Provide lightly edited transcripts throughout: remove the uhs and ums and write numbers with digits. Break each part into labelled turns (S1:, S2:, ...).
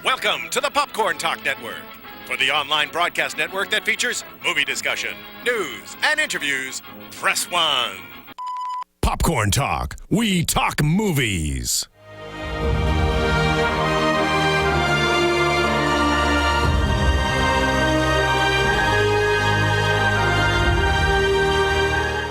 S1: Welcome to the Popcorn Talk Network, for the online broadcast network that features movie discussion, news, and interviews. Press 1.
S2: Popcorn Talk. We talk movies.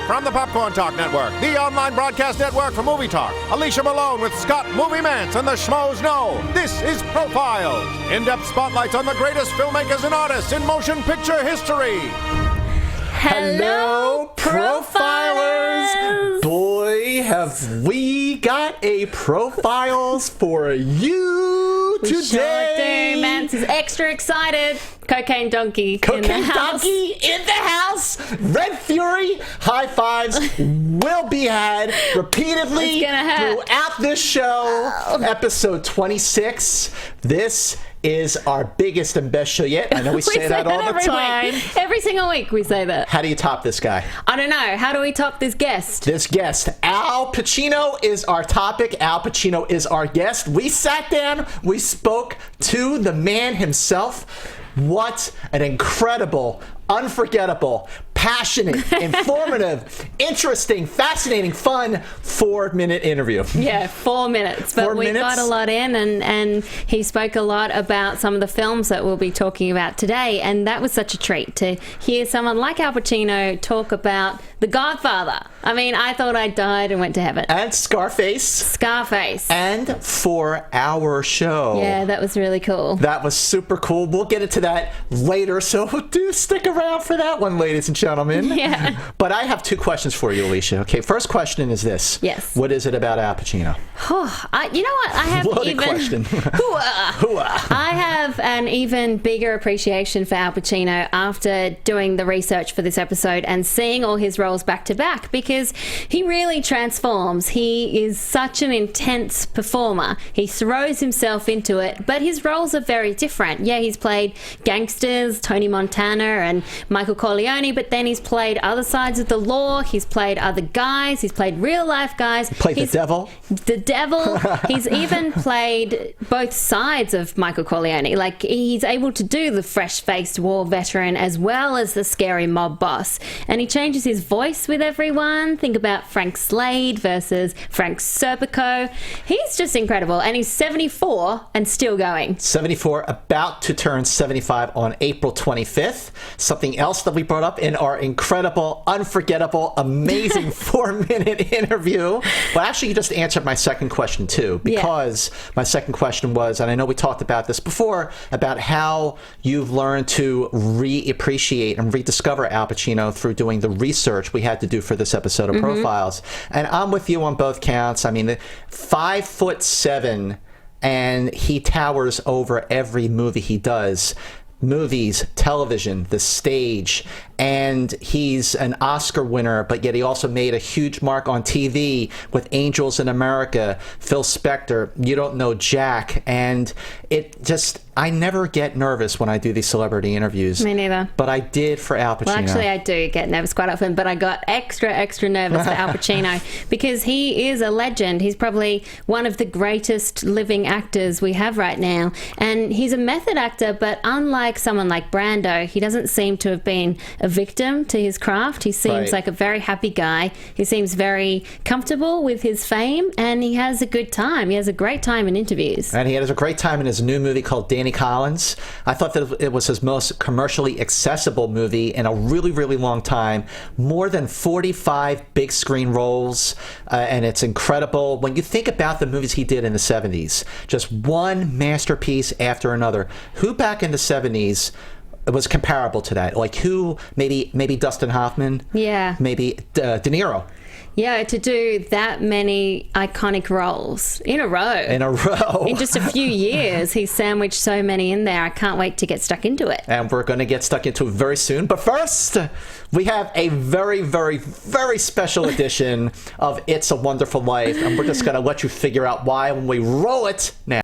S3: From the Popcorn Talk Network, the online broadcast network for movie talk, Alicia Malone with Scott Movie Mantz and the Schmoes Know. This is Profiles, in-depth spotlights on the greatest filmmakers and artists in motion picture history.
S4: Hello, Profilers! Boy, have we got a Profiles for you today!
S5: We sure do. Mantz is extra excited. Cocaine Donkey in the house.
S4: Donkey in the house! Red Fury high fives will be had repeatedly throughout this show. Episode 26. This is our biggest and best show yet. I know we say that all the time.
S5: Every single week we say that.
S4: How do you top this guy?
S5: I don't know. How do we top this guest?
S4: Al Pacino is our topic. Al Pacino is our guest. We sat down. We spoke to the man himself. What an incredible, unforgettable, passionate, informative, interesting, fascinating, fun 4-minute interview.
S5: Yeah, 4 minutes. But we got a lot in, and he spoke a lot about some of the films that we'll be talking about today, and that was such a treat to hear someone like Al Pacino talk about The Godfather. I mean, I thought I died and went to heaven.
S4: And Scarface. And for our show.
S5: Yeah, that was really cool.
S4: That was super cool. We'll get into that later, so do stick around for that one, ladies and gentlemen.
S5: Yeah.
S4: But I have 2 questions for you, Alicia. Okay, first question is this.
S5: Yes.
S4: What is it about Al Pacino?
S5: You know what? I have
S4: Loaded question.
S5: I have an even bigger appreciation for Al Pacino after doing the research for this episode and seeing all his roles back to back, because he really transforms. He is such an intense performer. He throws himself into it, but his roles are very different. Yeah, he's played gangsters, Tony Montana and Michael Corleone, but then he's played other sides of the law. He's played other guys. He's played real life guys.
S4: The devil.
S5: The devil. He's even played both sides of Michael Corleone. Like, he's able to do the fresh-faced war veteran as well as the scary mob boss. And he changes his voice with everyone. Think about Frank Slade versus Frank Serpico. He's just incredible. And he's 74 and still going.
S4: 74, about to turn 75 on April 25th. Something else that we brought up in our incredible, unforgettable, amazing 4-minute interview. Well, actually, you just answered my second question, too. Because my second question was, and I know we talked about this before, about how you've learned to reappreciate and rediscover Al Pacino through doing the research we had to do for this episode of Profiles. And I'm with you on both counts. I mean, 5'7", and he towers over every movie he does. Movies, television, the stage, and he's an Oscar winner, but yet he also made a huge mark on TV with Angels in America, Phil Spector, You Don't Know Jack, and it just, I never get nervous when I do these celebrity interviews.
S5: Me neither.
S4: But I did for Al Pacino.
S5: Well, actually, I do get nervous quite often, but I got extra nervous for Al Pacino because he is a legend. He's probably one of the greatest living actors we have right now, and he's a method actor, but unlike someone like Brando, he doesn't seem to have been a victim to his craft. He seems like a very happy guy. He seems very comfortable with his fame, and he has a good time. He has a great time in interviews.
S4: And he has a great time in his new movie called Danny Collins. I thought that it was his most commercially accessible movie in a really, really long time. More than 45 big screen roles, and it's incredible. When you think about the movies he did in the 70s, just one masterpiece after another. Who back in the 70s was comparable to that? Like who? Maybe Dustin Hoffman?
S5: Yeah.
S4: Maybe De Niro?
S5: Yeah, to do that many iconic roles in a row. In just a few years, he's sandwiched so many in there. I can't wait to get stuck into it.
S4: And we're going to get stuck into it very soon. But first, we have a very, very, very special edition of It's a Wonderful Life. And we're just going to let you figure out why when we roll it now.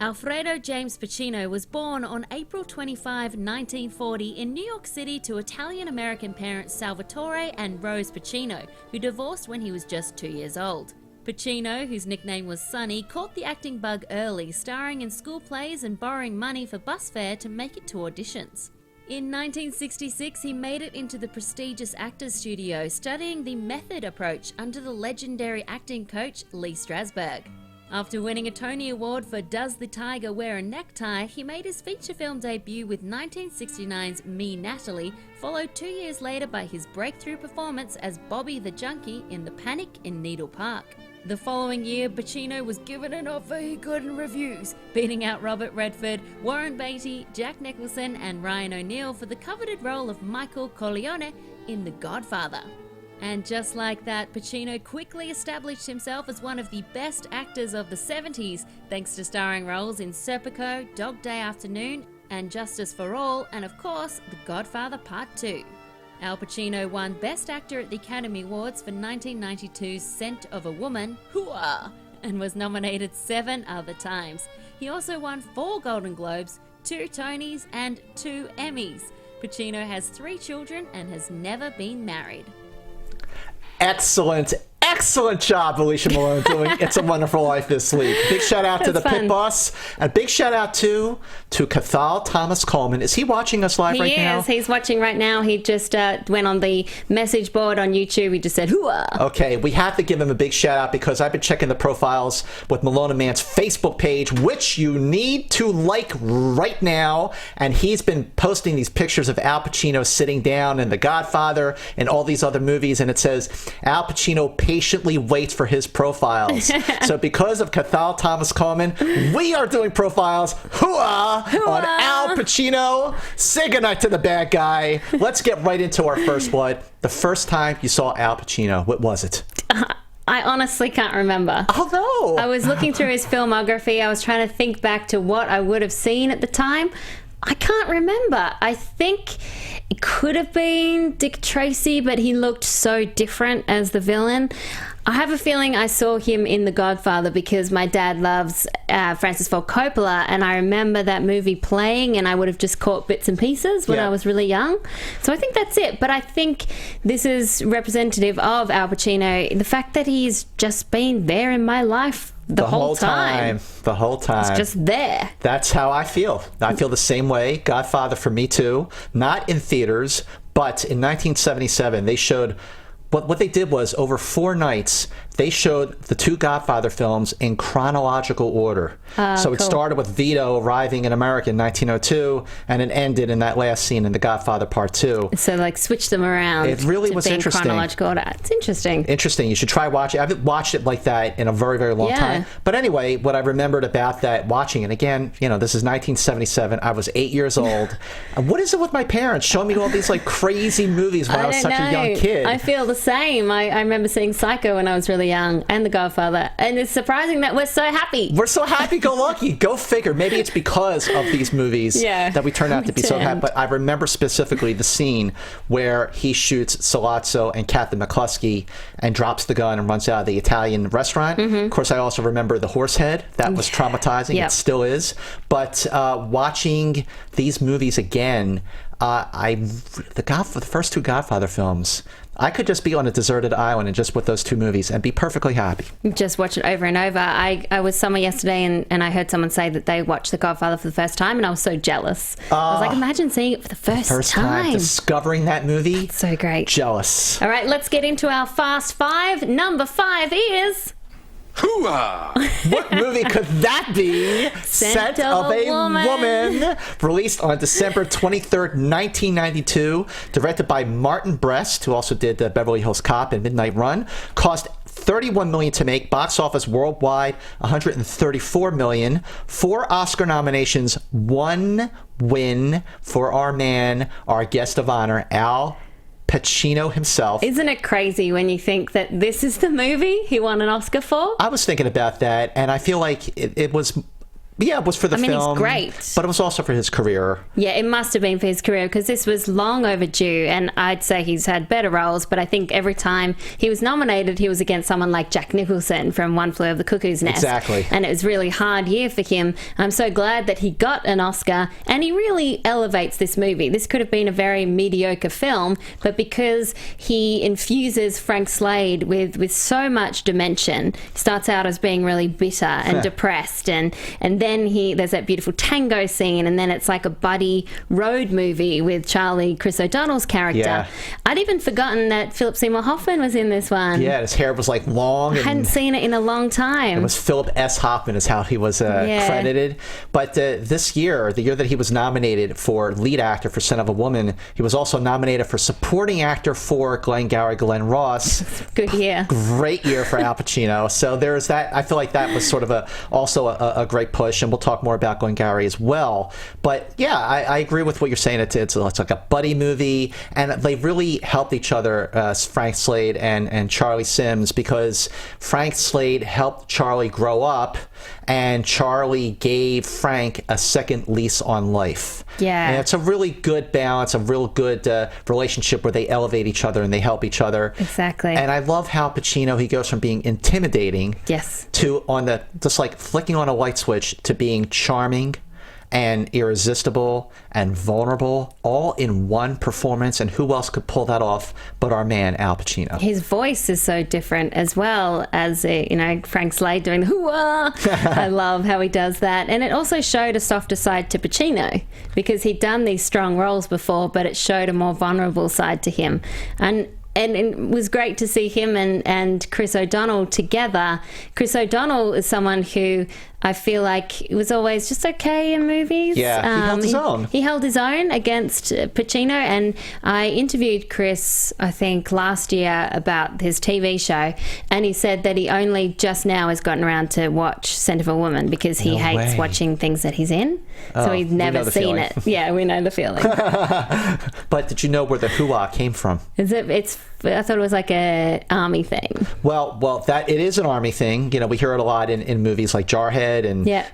S6: Alfredo James Pacino was born on April 25, 1940 in New York City to Italian-American parents Salvatore and Rose Pacino, who divorced when he was just 2 years old. Pacino, whose nickname was Sonny, caught the acting bug early, starring in school plays and borrowing money for bus fare to make it to auditions. In 1966, he made it into the prestigious Actors Studio, studying the method approach under the legendary acting coach Lee Strasberg. After winning a Tony Award for Does the Tiger Wear a Necktie, he made his feature film debut with 1969's Me, Natalie, followed 2 years later by his breakthrough performance as Obie the junkie in The Panic in Needle Park. The following year, Pacino was given an offer he couldn't refuse, beating out Robert Redford, Warren Beatty, Jack Nicholson, and Ryan O'Neal for the coveted role of Michael Corleone in The Godfather. And just like that, Pacino quickly established himself as one of the best actors of the 70s, thanks to starring roles in Serpico, Dog Day Afternoon, and Justice for All, and of course, The Godfather Part II. Al Pacino won Best Actor at the Academy Awards for 1992's Scent of a Woman, Hooah, and was nominated 7 other times. He also won 4 Golden Globes, 2 Tonys, and 2 Emmys. Pacino has 3 children and has never been married.
S4: Excellent job, Alicia Malone, doing It's a Wonderful Life this week. Big shout out to the pit boss, and big shout out to Cathal Thomas Coleman. Is he watching us live right now?
S5: He is. He's watching right now. He just went on the message board on YouTube. He just said, hooah.
S4: Okay, we have to give him a big shout out because I've been checking the profiles with Malone and Mantz Facebook page, which you need to like right now. And he's been posting these pictures of Al Pacino sitting down in The Godfather and all these other movies. And it says, Al Pacino patiently waits for his profiles. So because of Cathal Thomas Coleman, we are doing profiles, hooah, on Al Pacino. Say goodnight to the bad guy. Let's get right into our first one. The first time you saw Al Pacino, what was it?
S5: I honestly can't remember.
S4: Oh, no.
S5: I was looking through his filmography. I was trying to think back to what I would have seen at the time. I can't remember. I think it could have been Dick Tracy, but he looked so different as the villain. I have a feeling I saw him in The Godfather because my dad loves Francis Ford Coppola, and I remember that movie playing, and I would have just caught bits and pieces when I was really young. So I think that's it. But I think this is representative of Al Pacino. The fact that he's just been there in my life the whole time.
S4: The whole time.
S5: It's just there.
S4: That's how I feel. I feel the same way. Godfather for me too. Not in theaters, but in 1977 they showed what they did was over 4 nights they showed the 2 Godfather films in chronological order. So it started with Vito arriving in America in 1902, and it ended in that last scene in The Godfather Part II.
S5: So like switch them around.
S4: It really was interesting.
S5: Chronological order. It's interesting.
S4: Interesting. You should try watching it. I haven't watched it like that in a very, very long time. But anyway, what I remembered about that watching it, again, you know, this is 1977. I was 8 years old. And what is it with my parents showing me all these like crazy movies when I was such a young kid?
S5: I feel the same. I remember seeing Psycho when I was really young, and The Godfather, and it's surprising that we're so happy.
S4: We're so happy-go-lucky. Go figure. Maybe it's because of these movies that we turn out to be so happy. But I remember specifically the scene where he shoots Salazzo and Captain McCluskey and drops the gun and runs out of the Italian restaurant. Of course, I also remember the horse head. That was traumatizing. It still is. But watching these movies again, the first 2 Godfather films, I could just be on a deserted island and just with those 2 movies and be perfectly happy.
S5: Just watch it over and over. I was somewhere yesterday and I heard someone say that they watched The Godfather for the first time, and I was so jealous. I was like, imagine seeing it for the first time.
S4: Discovering that movie.
S5: That's so great.
S4: Jealous.
S5: All right, let's get into our Fast 5. Number 5 is...
S2: Hooah!
S4: What movie could that be?
S5: Scent of a Woman.
S4: Released on December 23rd, 1992. Directed by Martin Brest, who also did Beverly Hills Cop and Midnight Run. Cost $31 million to make. Box office worldwide, $134 million. 4 Oscar nominations, 1 win for our man, our guest of honor, Al Pacino himself.
S5: Isn't it crazy when you think that this is the movie he won an Oscar for?
S4: I was thinking about that, and I feel like it was Yeah, it was for the film.
S5: He's great.
S4: But it was also for his career.
S5: Yeah, it must have been for his career because this was long overdue, and I'd say he's had better roles, but I think every time he was nominated, he was against someone like Jack Nicholson from One Flew Over the Cuckoo's Nest.
S4: Exactly.
S5: And it was a really hard year for him. I'm so glad that he got an Oscar, and he really elevates this movie. This could have been a very mediocre film, but because he infuses Frank Slade with so much dimension, starts out as being really bitter and depressed, and then there's that beautiful tango scene, and then it's like a buddy road movie with Chris O'Donnell's character.
S4: Yeah.
S5: I'd even forgotten that Philip Seymour Hoffman was in this one.
S4: Yeah, his hair was like long.
S5: I hadn't seen it in a long time.
S4: It was Philip S. Hoffman is how he was credited. But this year, the year that he was nominated for lead actor for Son of a Woman, he was also nominated for supporting actor for Glengarry Glen Ross.
S5: Good year.
S4: Great year for Al Pacino. So there's that. I feel like that was sort of also a great push, and we'll talk more about Glengarry as well. But yeah, I agree with what you're saying. It's like a buddy movie, and they really helped each other, Frank Slade and Charlie Sims, because Frank Slade helped Charlie grow up, and Charlie gave Frank a second lease on life.
S5: Yeah.
S4: And it's a really good balance, a real good relationship where they elevate each other and they help each other.
S5: Exactly.
S4: And I love how Pacino, he goes from being intimidating to just like flicking on a light switch to being charming and irresistible and vulnerable, all in one performance. And who else could pull that off but our man Al Pacino?
S5: His voice is so different as well as Frank Slade doing the hoo-ah. I love how he does that. And it also showed a softer side to Pacino because he'd done these strong roles before, but it showed a more vulnerable side to him. And it was great to see him and Chris O'Donnell together. Chris O'Donnell is someone who I feel like was always just okay in movies.
S4: Yeah, he held his own.
S5: He held his own against Pacino, and I interviewed Chris, I think, last year about his TV show, and he said that he only just now has gotten around to watch Scent of a Woman because he hates watching things that he's in. So he's never seen it. Yeah, we know the feeling.
S4: But did you know where the hoo-ah came from?
S5: I thought it was like a army thing.
S4: Well, that it is an army thing. We hear it a lot in movies like Jarhead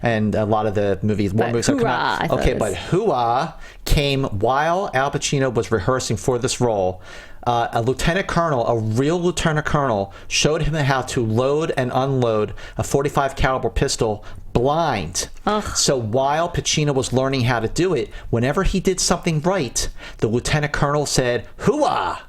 S4: and a lot of the movies. War movies that come out. Okay, but hoo-ah came while Al Pacino was rehearsing for this role. A lieutenant colonel, a real lieutenant colonel, showed him how to load and unload a .45 caliber pistol blind. So while Pacino was learning how to do it, whenever he did something right, the lieutenant colonel said, hoo-ah.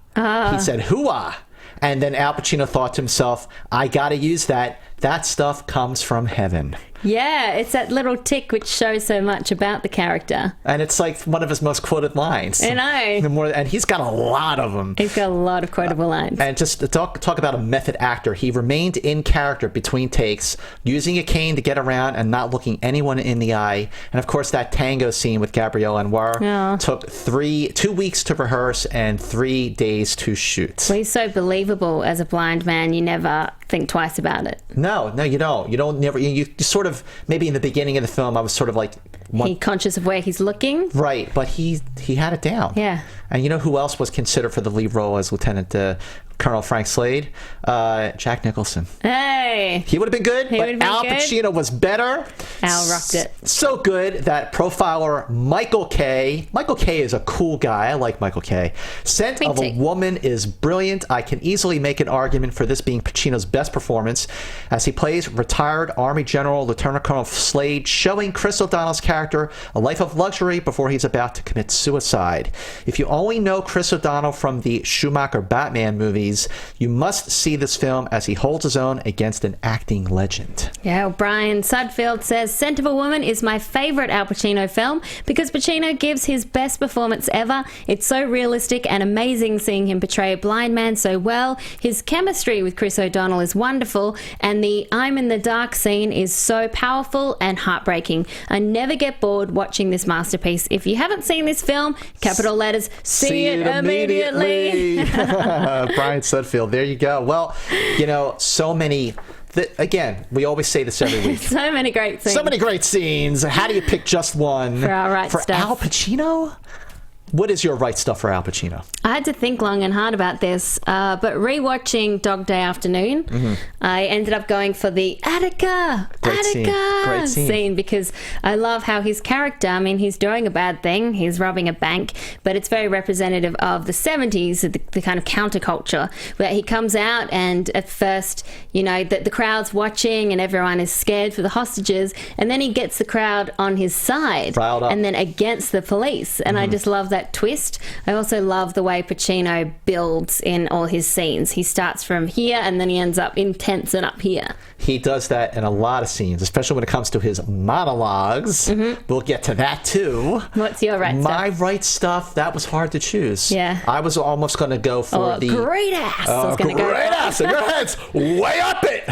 S4: He said, hoo-ah. And then Al Pacino thought to himself, I got to use that. That stuff comes from heaven.
S5: Yeah, it's that little tick which shows so much about the character.
S4: And it's like one of his most quoted lines.
S5: I know.
S4: And he's got a lot of them.
S5: He's got a lot of quotable lines.
S4: And just to talk about a method actor, he remained in character between takes, using a cane to get around and not looking anyone in the eye. And of course, that tango scene with Gabrielle Anwar took 2 weeks to rehearse and 3 days to shoot.
S5: Well, he's so believable as a blind man, you never think twice about it.
S4: No, you don't. You sort of, maybe in the beginning of the film, I was sort of like...
S5: He conscious of where he's looking?
S4: Right, but he had it down.
S5: Yeah.
S4: And you know who else was considered for the lead role as Lieutenant Colonel Frank Slade? Jack Nicholson.
S5: Hey!
S4: He would have been good, but Al Pacino was better.
S5: Al rocked it.
S4: So good that profiler Michael Kay is a cool guy. I like Michael Kay. Scent of a Woman is brilliant. I can easily make an argument for this being Pacino's best performance as he plays retired Army General Lieutenant Colonel Slade, showing Chris O'Donnell's character a life of luxury before he's about to commit suicide. If you only know Chris O'Donnell from the Schumacher Batman movies, you must see this film as he holds his own against an acting legend.
S5: Yeah, Brian Sudfield says, Scent of a Woman is my favourite Al Pacino film because Pacino gives his best performance ever. It's so realistic and amazing seeing him portray a blind man so well. His chemistry with Chris O'Donnell is wonderful, and the I'm in the dark scene is so powerful and heartbreaking. I never get bored watching this masterpiece. If you haven't seen this film, capital letters, see it immediately.
S4: Brian Sudfield, there you go. Well, so many... Again, we always say this every week.
S5: So many great scenes.
S4: So many great scenes. How do you pick just one?
S5: For our right
S4: for
S5: stuff.
S4: Al Pacino? What is your right stuff for Al Pacino?
S5: I had to think long and hard about this, but rewatching Dog Day Afternoon, I ended up going for the Attica
S4: Great scene.
S5: scene because I love how his character, I mean, he's doing a bad thing, he's robbing a bank, but it's very representative of the 70s, the kind of counterculture, where he comes out and at first, you know, the crowd's watching and everyone is scared for the hostages, and then he gets the crowd on his side
S4: Riled up.
S5: and then against the police, and I just love that twist. I also love the way Pacino builds in all his scenes. He starts from here and then he ends up intense and up here.
S4: He does that in a lot of scenes, especially when it comes to his monologues. We'll get to that too.
S5: What's your right
S4: My
S5: stuff?
S4: right stuff, that was hard to choose.
S5: Yeah.
S4: I was almost going to go for the...
S5: great ass. I was gonna
S4: great
S5: go.
S4: ass. And your head's way up it.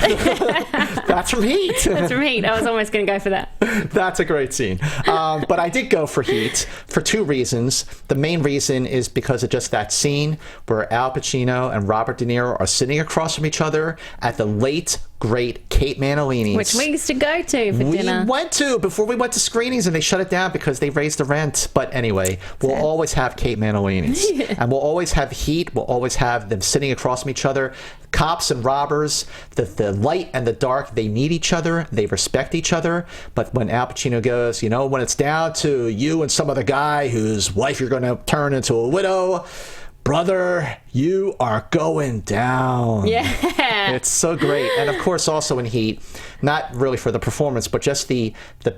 S4: That's from Heat.
S5: That's from Heat. I was almost going to go for that.
S4: That's a great scene. But I did go for Heat for two reasons. The main reason is because of just that scene where Al Pacino and Robert De Niro are sitting across from each other at the late, great Kate Manalini's.
S5: Which we used to go to for dinner.
S4: We went to before we went to screenings, and they shut it down because they raised the rent. But anyway, we'll always have Kate Manalini's. And we'll always have Heat. We'll always have them sitting across from each other. Cops and robbers, the light and the dark, they need each other. They respect each other. But when Al Pacino goes, you know, when it's down to you and some other guy whose wife you're going to turn into a widow, brother, you are going down.
S5: Yeah.
S4: It's so great. And of course, also in Heat, not really for the performance, but just the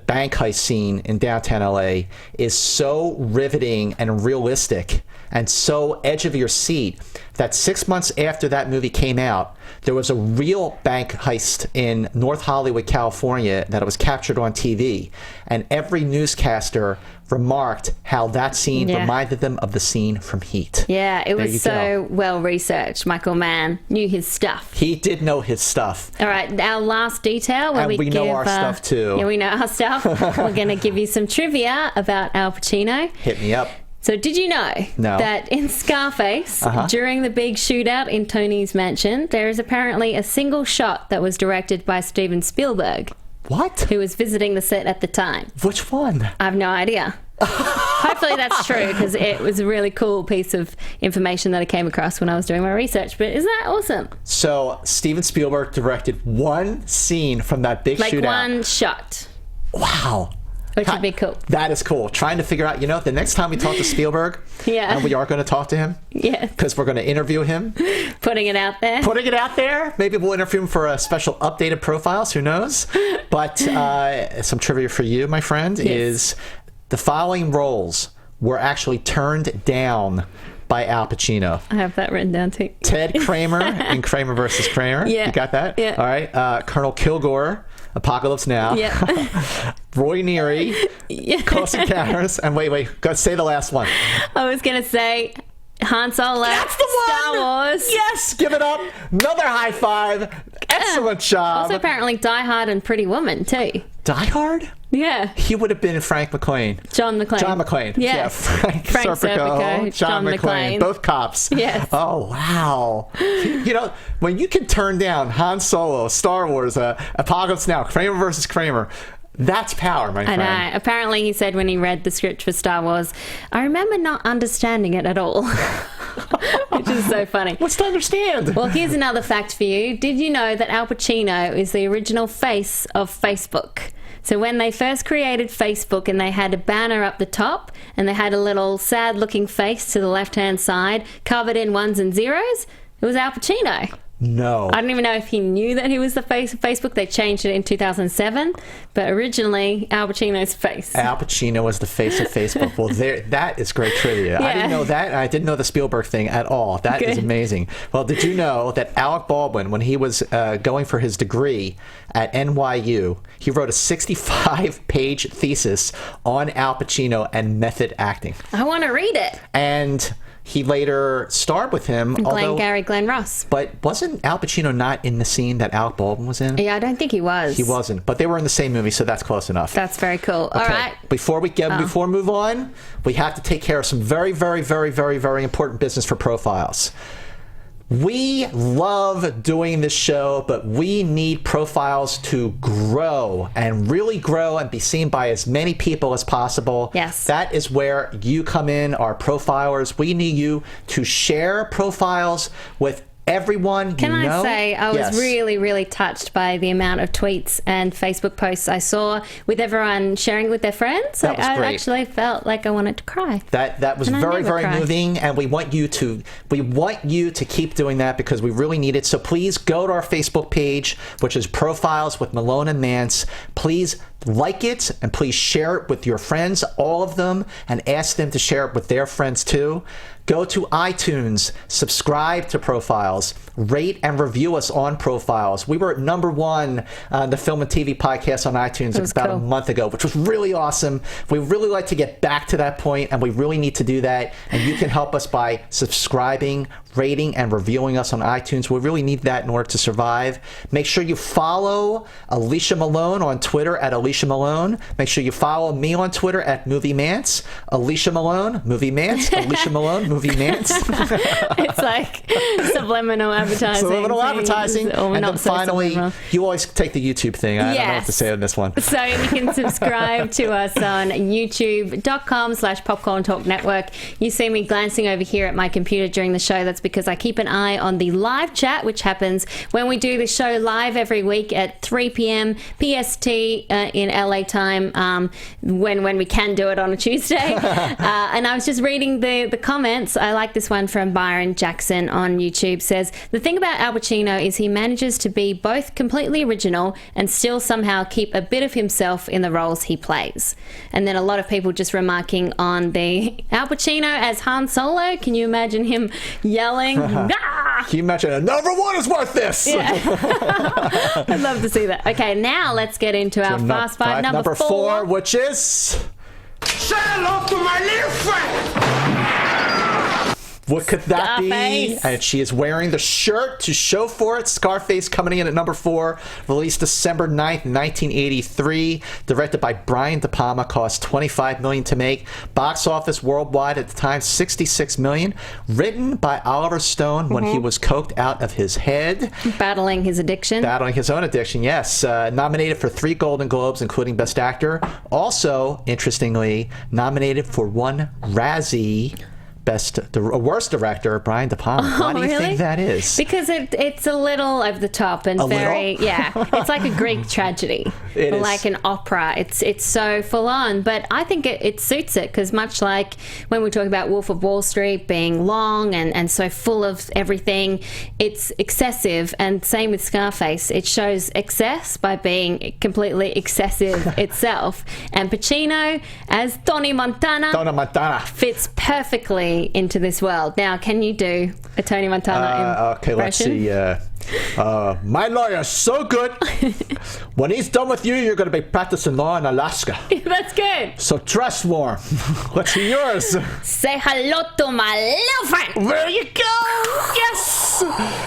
S4: bank heist scene in downtown LA is so riveting and realistic and so edge of your seat that 6 months after that movie came out, there was a real bank heist in North Hollywood, California that was captured on TV. And every newscaster remarked how that scene reminded them of the scene from Heat.
S5: Yeah, it was so well researched. Michael Mann knew his stuff.
S4: He did know his stuff.
S5: All right, our last detail where
S4: And we know our stuff too.
S5: Yeah, we know our stuff. We're going to give you some trivia about Al Pacino.
S4: Hit me up.
S5: So did you know that in Scarface, during the big shootout in Tony's mansion, there is apparently a single shot that was directed by Steven Spielberg,
S4: What?
S5: who was visiting the set at the time?
S4: Which one?
S5: I have no idea. Hopefully that's true, because it was a really cool piece of information that I came across when I was doing my research. But isn't that awesome?
S4: So Steven Spielberg directed one scene from that big
S5: Like
S4: shootout.
S5: one shot,
S4: Wow.
S5: which would be cool.
S4: That is cool. Trying to figure out, you know, the next time we talk to Spielberg, and we are going to talk to him, because we're going to interview him.
S5: Putting it out there.
S4: Putting it out there. Maybe we'll interview him for a special updated profiles. Who knows? But some trivia for you, my friend, is the following roles were actually turned down by Al Pacino.
S5: I have that written down too.
S4: Ted Kramer in Kramer versus Kramer.
S5: Yeah.
S4: You got that?
S5: Yeah.
S4: All right. Colonel Kilgore, Apocalypse Now.
S5: Yeah.
S4: Roy Neary, Close Encounters. And wait. Go say the last one.
S5: I was going to say Han Solo.
S4: That's the one!
S5: Star Wars.
S4: Yes! Give it up. Another high five. Excellent job.
S5: Also apparently Die Hard and Pretty Woman too.
S4: Die Hard?
S5: Yeah.
S4: He would have been Frank McClane.
S5: John McClane.
S4: John McClane.
S5: Yes.
S4: Yeah. Frank
S5: Serpico,
S4: John McClane. Both cops.
S5: Yes.
S4: Oh, wow. You know, when you can turn down Han Solo, Star Wars, Apocalypse Now, Kramer versus Kramer, that's power, my friend.
S5: I know. Apparently he said when he read the script for Star Wars, I remember not understanding it at all. Which is so funny.
S4: What's to understand?
S5: Well, here's another fact for you. Did you know that Al Pacino is the original face of Facebook? So when they first created Facebook and they had a banner up the top and they had a little sad looking face to the left hand side covered in ones and zeros, it was Al Pacino.
S4: No.
S5: I don't even know if he knew that he was the face of Facebook. They changed it in 2007, but originally Al Pacino's face.
S4: Al Pacino was the face of Facebook. Well, that is great trivia.
S5: Yeah.
S4: I didn't know that, and I didn't know the Spielberg thing at all. That is amazing. Well, did you know that Alec Baldwin, when he was going for his degree at NYU, he wrote a 65-page thesis on Al Pacino and method acting.
S5: I want to read it.
S4: And he later starred with him.
S5: Glenn Ross.
S4: But wasn't Al Pacino not in the scene that Alec Baldwin was in?
S5: Yeah, I don't think he was.
S4: He wasn't, but they were in the same movie, so that's close enough.
S5: That's very cool.
S4: Okay.
S5: All right.
S4: Before we move on, we have to take care of some very, very, very, very, very important business for profiles. We love doing this show, but we need profiles to grow and really grow and be seen by as many people as possible.
S5: Yes.
S4: That is where you come in, our profilers. We need you to share profiles with everyone.
S5: Can
S4: you know?
S5: I say, I was
S4: Yes.
S5: really, really touched by the amount of tweets and Facebook posts I saw with everyone sharing with their friends.
S4: That was
S5: I
S4: great.
S5: actually felt like I wanted to cry.
S4: That was
S5: And I
S4: very,
S5: never
S4: very
S5: cry.
S4: moving, and we want you to keep doing that because we really need it. So please go to our Facebook page, which is Profiles with Malone and Mantz. Please like it and please share it with your friends, all of them, and ask them to share it with their friends too. Go to iTunes, subscribe to Profiles, rate and review us on Profiles. We were at #1 the Film and TV podcast on iTunes about a month ago, which was really awesome. We really like to get back to that point, and we really need to do that. And you can help us by subscribing, rating, and reviewing us on iTunes. We really need that in order to survive. Make sure you follow Alicia Malone on Twitter at Alicia Malone. Make sure you follow me on Twitter at Movie Mantz. Alicia Malone, Movie Mantz. Alicia Malone, Movie Mantz.
S5: It's like subliminal advertising.
S4: Subliminal advertising.
S5: Or
S4: And
S5: not
S4: then
S5: so
S4: finally,
S5: subliminal.
S4: you always take the YouTube thing. I don't know what to say on this one.
S5: So you can subscribe to us on youtube.com/Popcorn Talk Network. You see me glancing over here at my computer during the show. That's because I keep an eye on the live chat, which happens when we do the show live every week at 3 p.m. PST in LA time, when we can do it on a Tuesday. And I was just reading the comments. I like this one from Byron Jackson on YouTube. Says, the thing about Al Pacino is he manages to be both completely original and still somehow keep a bit of himself in the roles he plays. And then a lot of people just remarking on the Al Pacino as Han Solo. Can you imagine him yelling? "Ah!"
S4: Can you imagine #1 is worth this?
S5: Yeah. I'd love to see that. Okay, now let's get into our Fast Five number 4.
S4: which is...
S7: Say hello to my little friend!
S4: What could that be?
S5: Scarface.
S4: And she is wearing the shirt to show for it. Scarface coming in at number 4. Released December 9th, 1983. Directed by Brian De Palma. Cost $25 million to make. Box office worldwide at the time, $66 million. Written by Oliver Stone when he was coked out of his head.
S5: Battling his addiction.
S4: Battling his own addiction, yes. Nominated for 3 Golden Globes, including Best Actor. Also, interestingly, nominated for 1 Razzie. The worst director, Brian De Palma. Why do you
S5: really?
S4: think that is?
S5: Because it's a little over the top and it's like a Greek tragedy.
S4: It is.
S5: Like an opera. It's so full on, but I think it suits it because much like when we talk about Wolf of Wall Street being long and so full of everything, it's excessive, and same with Scarface. It shows excess by being completely excessive itself. And Pacino as Tony Montana fits perfectly into this world. Now, can you do a Tony Montana
S4: okay, let's
S5: impression?
S4: see. My lawyer's so good. When he's done with you, you're going to be practicing law in Alaska.
S5: That's good.
S4: So dress warm. What's yours?
S5: Say hello to my little friend.
S4: There you go. Yes.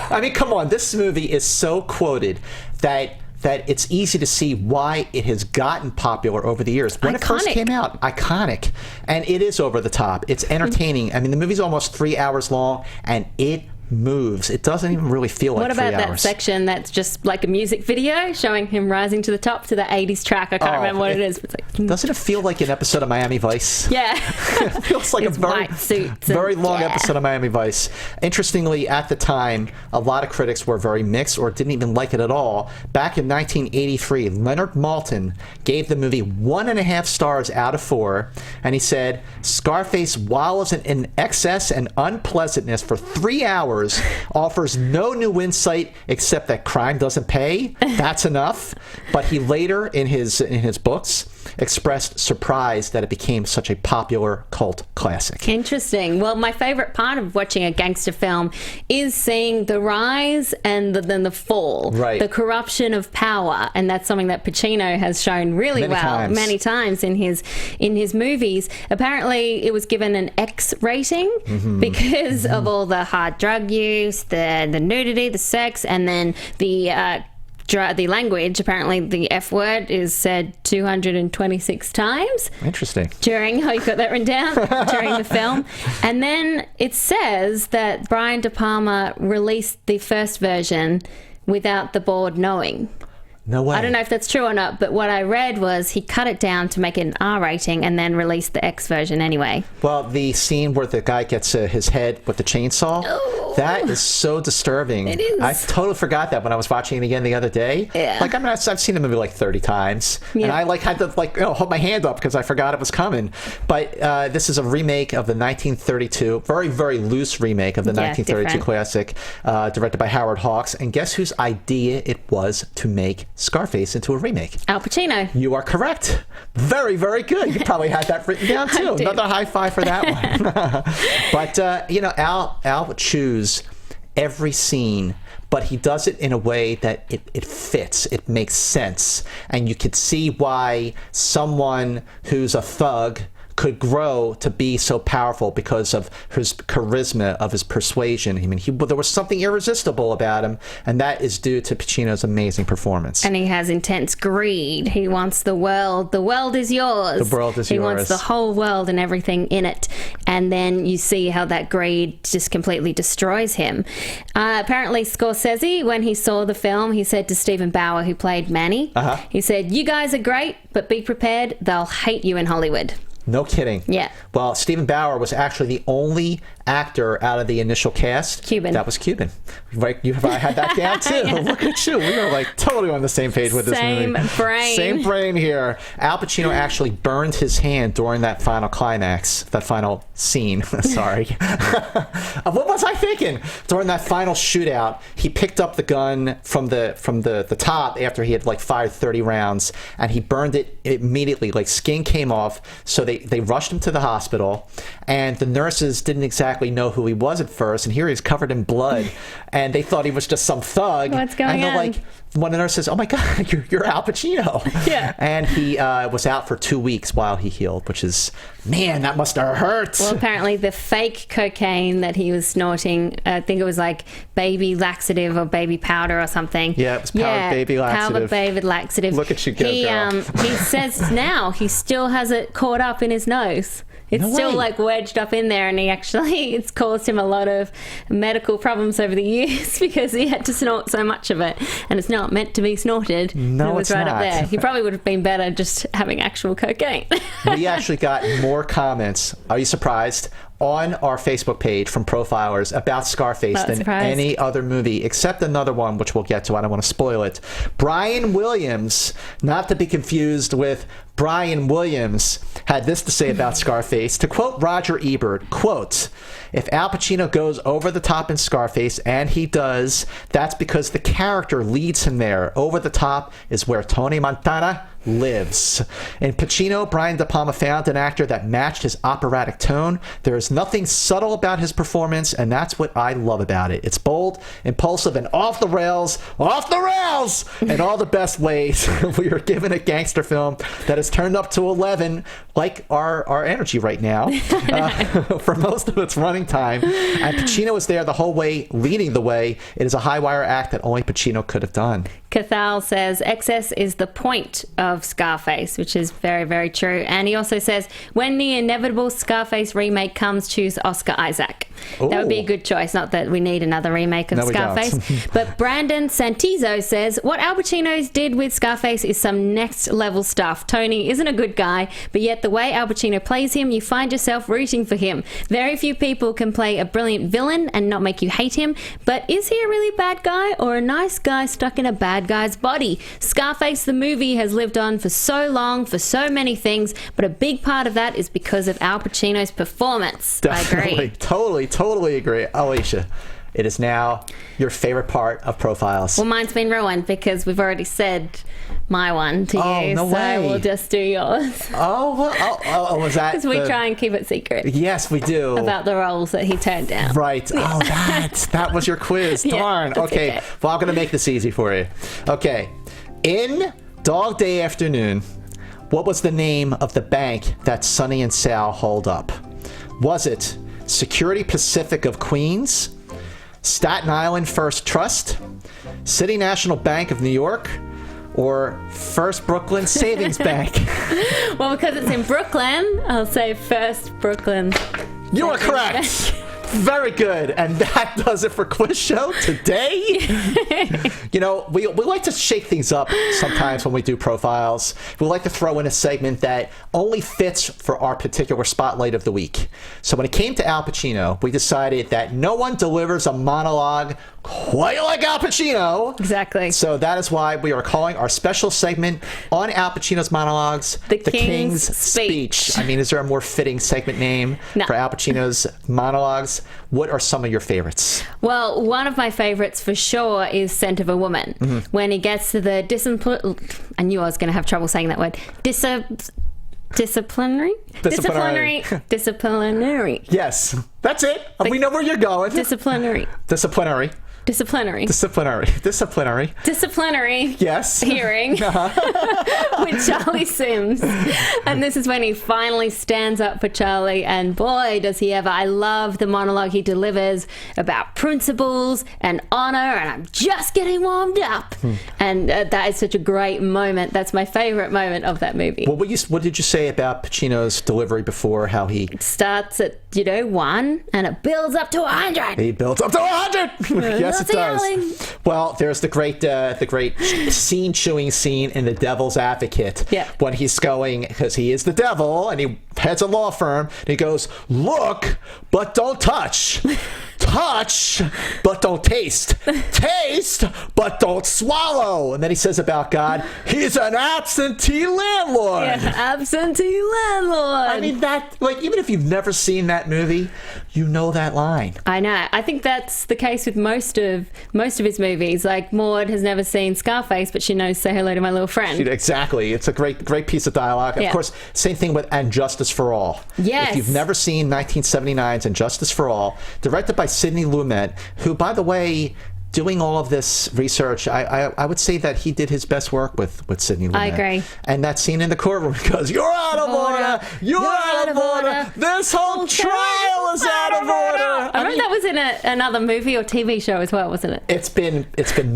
S4: I mean, come on. This movie is so quoted that it's easy to see why it has gotten popular over the years. When it first came out, iconic. And it is over the top. It's entertaining. I mean, the movie's almost 3 hours long, and it moves. It doesn't even really feel like 3 hours.
S5: What about that section that's just like a music video showing him rising to the top to the 80s track? I can't remember what it is. But it's like,
S4: doesn't it feel like an episode of Miami Vice?
S5: yeah.
S4: It feels like
S5: His
S4: a very,
S5: white suits
S4: very
S5: and-
S4: long
S5: yeah.
S4: episode of Miami Vice. Interestingly, at the time, a lot of critics were very mixed or didn't even like it at all. Back in 1983, Leonard Maltin gave the movie 1.5 stars out of 4, and he said, Scarface wallows in excess and unpleasantness for 3 hours, offers no new insight except that crime doesn't pay. That's enough. But he later, in his books, expressed surprise that it became such a popular cult classic.
S5: Interesting. Well, my favorite part of watching a gangster film is seeing the rise and then the fall,
S4: Right.
S5: The corruption of power, and that's something that Pacino has shown really many times in his movies. Apparently, it was given an X rating because of all the hard drug use, the nudity, the sex, and then the the language, apparently the F word is said 226 times.
S4: Interesting.
S5: During, how you got that written down? During the film. And then it says that Brian De Palma released the first version without the board knowing.
S4: No way.
S5: I don't know if that's true or not, but what I read was he cut it down to make it an R rating and then released the X version anyway.
S4: Well, the scene where the guy gets his head with the chainsaw, that is so disturbing.
S5: It is.
S4: I totally forgot that when I was watching it again the other day.
S5: Yeah.
S4: Like, I mean, I've seen the movie like 30 times,
S5: Yeah.
S4: and I had to hold my hand up because I forgot it was coming. But this is a remake of the 1932, very, very loose remake of the 1932
S5: different.
S4: classic, directed by Howard Hawks. And guess whose idea it was to make Scarface into a remake?
S5: Al Pacino.
S4: You are correct. Very, very good. You probably had that written down too.
S5: did.
S4: Another high five for that one. But Al would choose every scene, but he does it in a way that it fits. It makes sense, and you could see why someone who's a thug could grow to be so powerful because of his charisma, of his persuasion. I mean, there was something irresistible about him, and that is due to Pacino's amazing performance.
S5: And he has intense greed. He wants the world. The world is yours.
S4: The world is
S5: he
S4: yours.
S5: He wants the whole world and everything in it. And then you see how that greed just completely destroys him. Apparently, Scorsese, when he saw the film, he said to Stephen Bauer, who played Manny, he said, "You guys are great, but be prepared. They'll hate you in Hollywood."
S4: No kidding.
S5: Yeah.
S4: Well, Stephen Bauer was actually the only actor out of the initial cast
S5: Cuban.
S4: that was Cuban. Right? I had that down too. Look at you. We are like totally on the same page with this movie.
S5: Same brain.
S4: Same brain here. Al Pacino actually burned his hand during that final climax, that final scene. Sorry. What was I thinking? During that final shootout, he picked up the gun from the top after he had fired 30 rounds, and he burned it immediately. Like, skin came off, so they rushed him to the hospital, and the nurses didn't exactly know who he was at first, and here he's covered in blood, and they thought he was just some thug.
S5: What's going
S4: and they're
S5: on?
S4: like, one of the nurses says, "Oh my God, you're Al Pacino."
S5: Yeah.
S4: And he was out for 2 weeks while he healed, which is, man, that must have hurt.
S5: Well, apparently the fake cocaine that he was snorting, I think it was like baby laxative or baby powder or something.
S4: Yeah, it was powdered baby laxative.
S5: Powdered baby laxative.
S4: Look at you go, girl.
S5: He says now he still has it caught up in his nose. It's
S4: No
S5: still
S4: way.
S5: wedged up in there, and it's caused him a lot of medical problems over the years because he had to snort so much of it, and it's not meant to be snorted.
S4: No,
S5: it was
S4: it's
S5: right
S4: not.
S5: up there. He probably would have been better just having actual cocaine.
S4: We actually got more comments. Are you surprised? On our Facebook page from profilers about Scarface
S5: Not
S4: than
S5: surprised.
S4: any other movie, except another one, which we'll get to. I don't want to spoil it. Brian Williams, not to be confused with Brian Williams, had this to say about Scarface. To quote Roger Ebert, quote, "If Al Pacino goes over the top in Scarface, and he does, that's because the character leads him there. Over the top is where Tony Montana lives." In Pacino, Brian De Palma found an actor that matched his operatic tone. There is nothing subtle about his performance, and that's what I love about it. It's bold, impulsive, and off the rails in all the best ways. We are given a gangster film that is turned up to 11, like our energy right now, for most of its running time. And Pacino is there the whole way, leading the way. It is a high-wire act that only Pacino could have done.
S5: Cathal says excess is the point of Scarface, which is very, very true. And he also says, when the inevitable Scarface remake comes, choose Oscar Isaac. That would be a good choice. Not that we need another remake of
S4: No, we
S5: Scarface.
S4: don't.
S5: But Brandon Santizo says, what Al Pacino did with Scarface is some next level stuff. Tony isn't a good guy, but yet the way Al Pacino plays him, you find yourself rooting for him. Very few people can play a brilliant villain and not make you hate him. But is he a really bad guy or a nice guy stuck in a bad guy's body? Scarface the movie has lived on for so long, for so many things, but a big part of that is because of Al Pacino's performance.
S4: Definitely.
S5: I agree.
S4: Totally agree. Alicia, it is now your favorite part of Profiles.
S5: Well, mine's been ruined because we've already said my one to
S4: Oh,
S5: you,
S4: no
S5: so
S4: way.
S5: we'll just do yours.
S4: Was that?
S5: Because we try and keep it secret
S4: Yes, we do.
S5: about the roles that he turned down.
S4: Right. Oh, that was your quiz.
S5: Yeah,
S4: Darn.
S5: that's
S4: Okay.
S5: okay.
S4: Well, I'm going to make this easy for you. Okay. In Dog Day Afternoon, what was the name of the bank that Sonny and Sal hold up? Was it Security Pacific of Queens, Staten Island First Trust, City National Bank of New York, or First Brooklyn Savings Bank?
S5: Well, because it's in Brooklyn, I'll say First Brooklyn.
S4: You are correct. Very good. And that does it for Quiz Show today. We like to shake things up sometimes when we do profiles. We like to throw in a segment that only fits for our particular spotlight of the week. So when it came to Al Pacino, we decided that no one delivers a monologue quite like Al Pacino.
S5: Exactly.
S4: So that is why we are calling our special segment on Al Pacino's monologues
S5: The King's Speech.
S4: I mean, is there a more fitting segment name for Al Pacino's monologues? What are some of your favorites?
S5: Well, one of my favorites for sure is Scent of a Woman. Mm-hmm. When he gets to the I knew I was going to have trouble saying that word. Disciplinary.
S4: Yes, that's it. We know where you're going.
S5: Disciplinary.
S4: Yes.
S5: Hearing with Charlie Sims. And this is when he finally stands up for Charlie, and boy, does he ever. I love the monologue he delivers about principles and honor, and I'm just getting warmed up. And that is such a great moment. That's my favorite moment of that movie.
S4: What did you say about Pacino's delivery before, how he
S5: starts at 1 and it builds up to 100.
S4: He builds up to 100. Yes, it does. Well, there's the great scene-chewing scene in The Devil's Advocate.
S5: Yeah.
S4: When he's going, because he is the devil, and he heads a law firm, and he goes, look, but don't touch. Touch, but don't taste. Taste, but don't swallow. And then he says about God, he's an absentee landlord.
S5: Yeah, absentee landlord.
S4: I mean, even if you've never seen that movie, you know that line.
S5: I know. I think that's the case with most of his movies. Like, Maud has never seen Scarface, but she knows Say Hello to My Little Friend.
S4: Exactly. It's a great piece of dialogue.
S5: Yeah.
S4: Of course, same thing with And Justice for All.
S5: Yes.
S4: If you've never seen 1979's And Justice for All, directed by Sidney Lumet, who, by the way, doing all of this research, I would say that he did his best work with Sidney Lumet.
S5: I agree.
S4: And that scene in the courtroom goes, you're out of order! You're out of order! This whole trial is out of order!
S5: I remember that was in another movie or TV show as well, wasn't it?
S4: It's been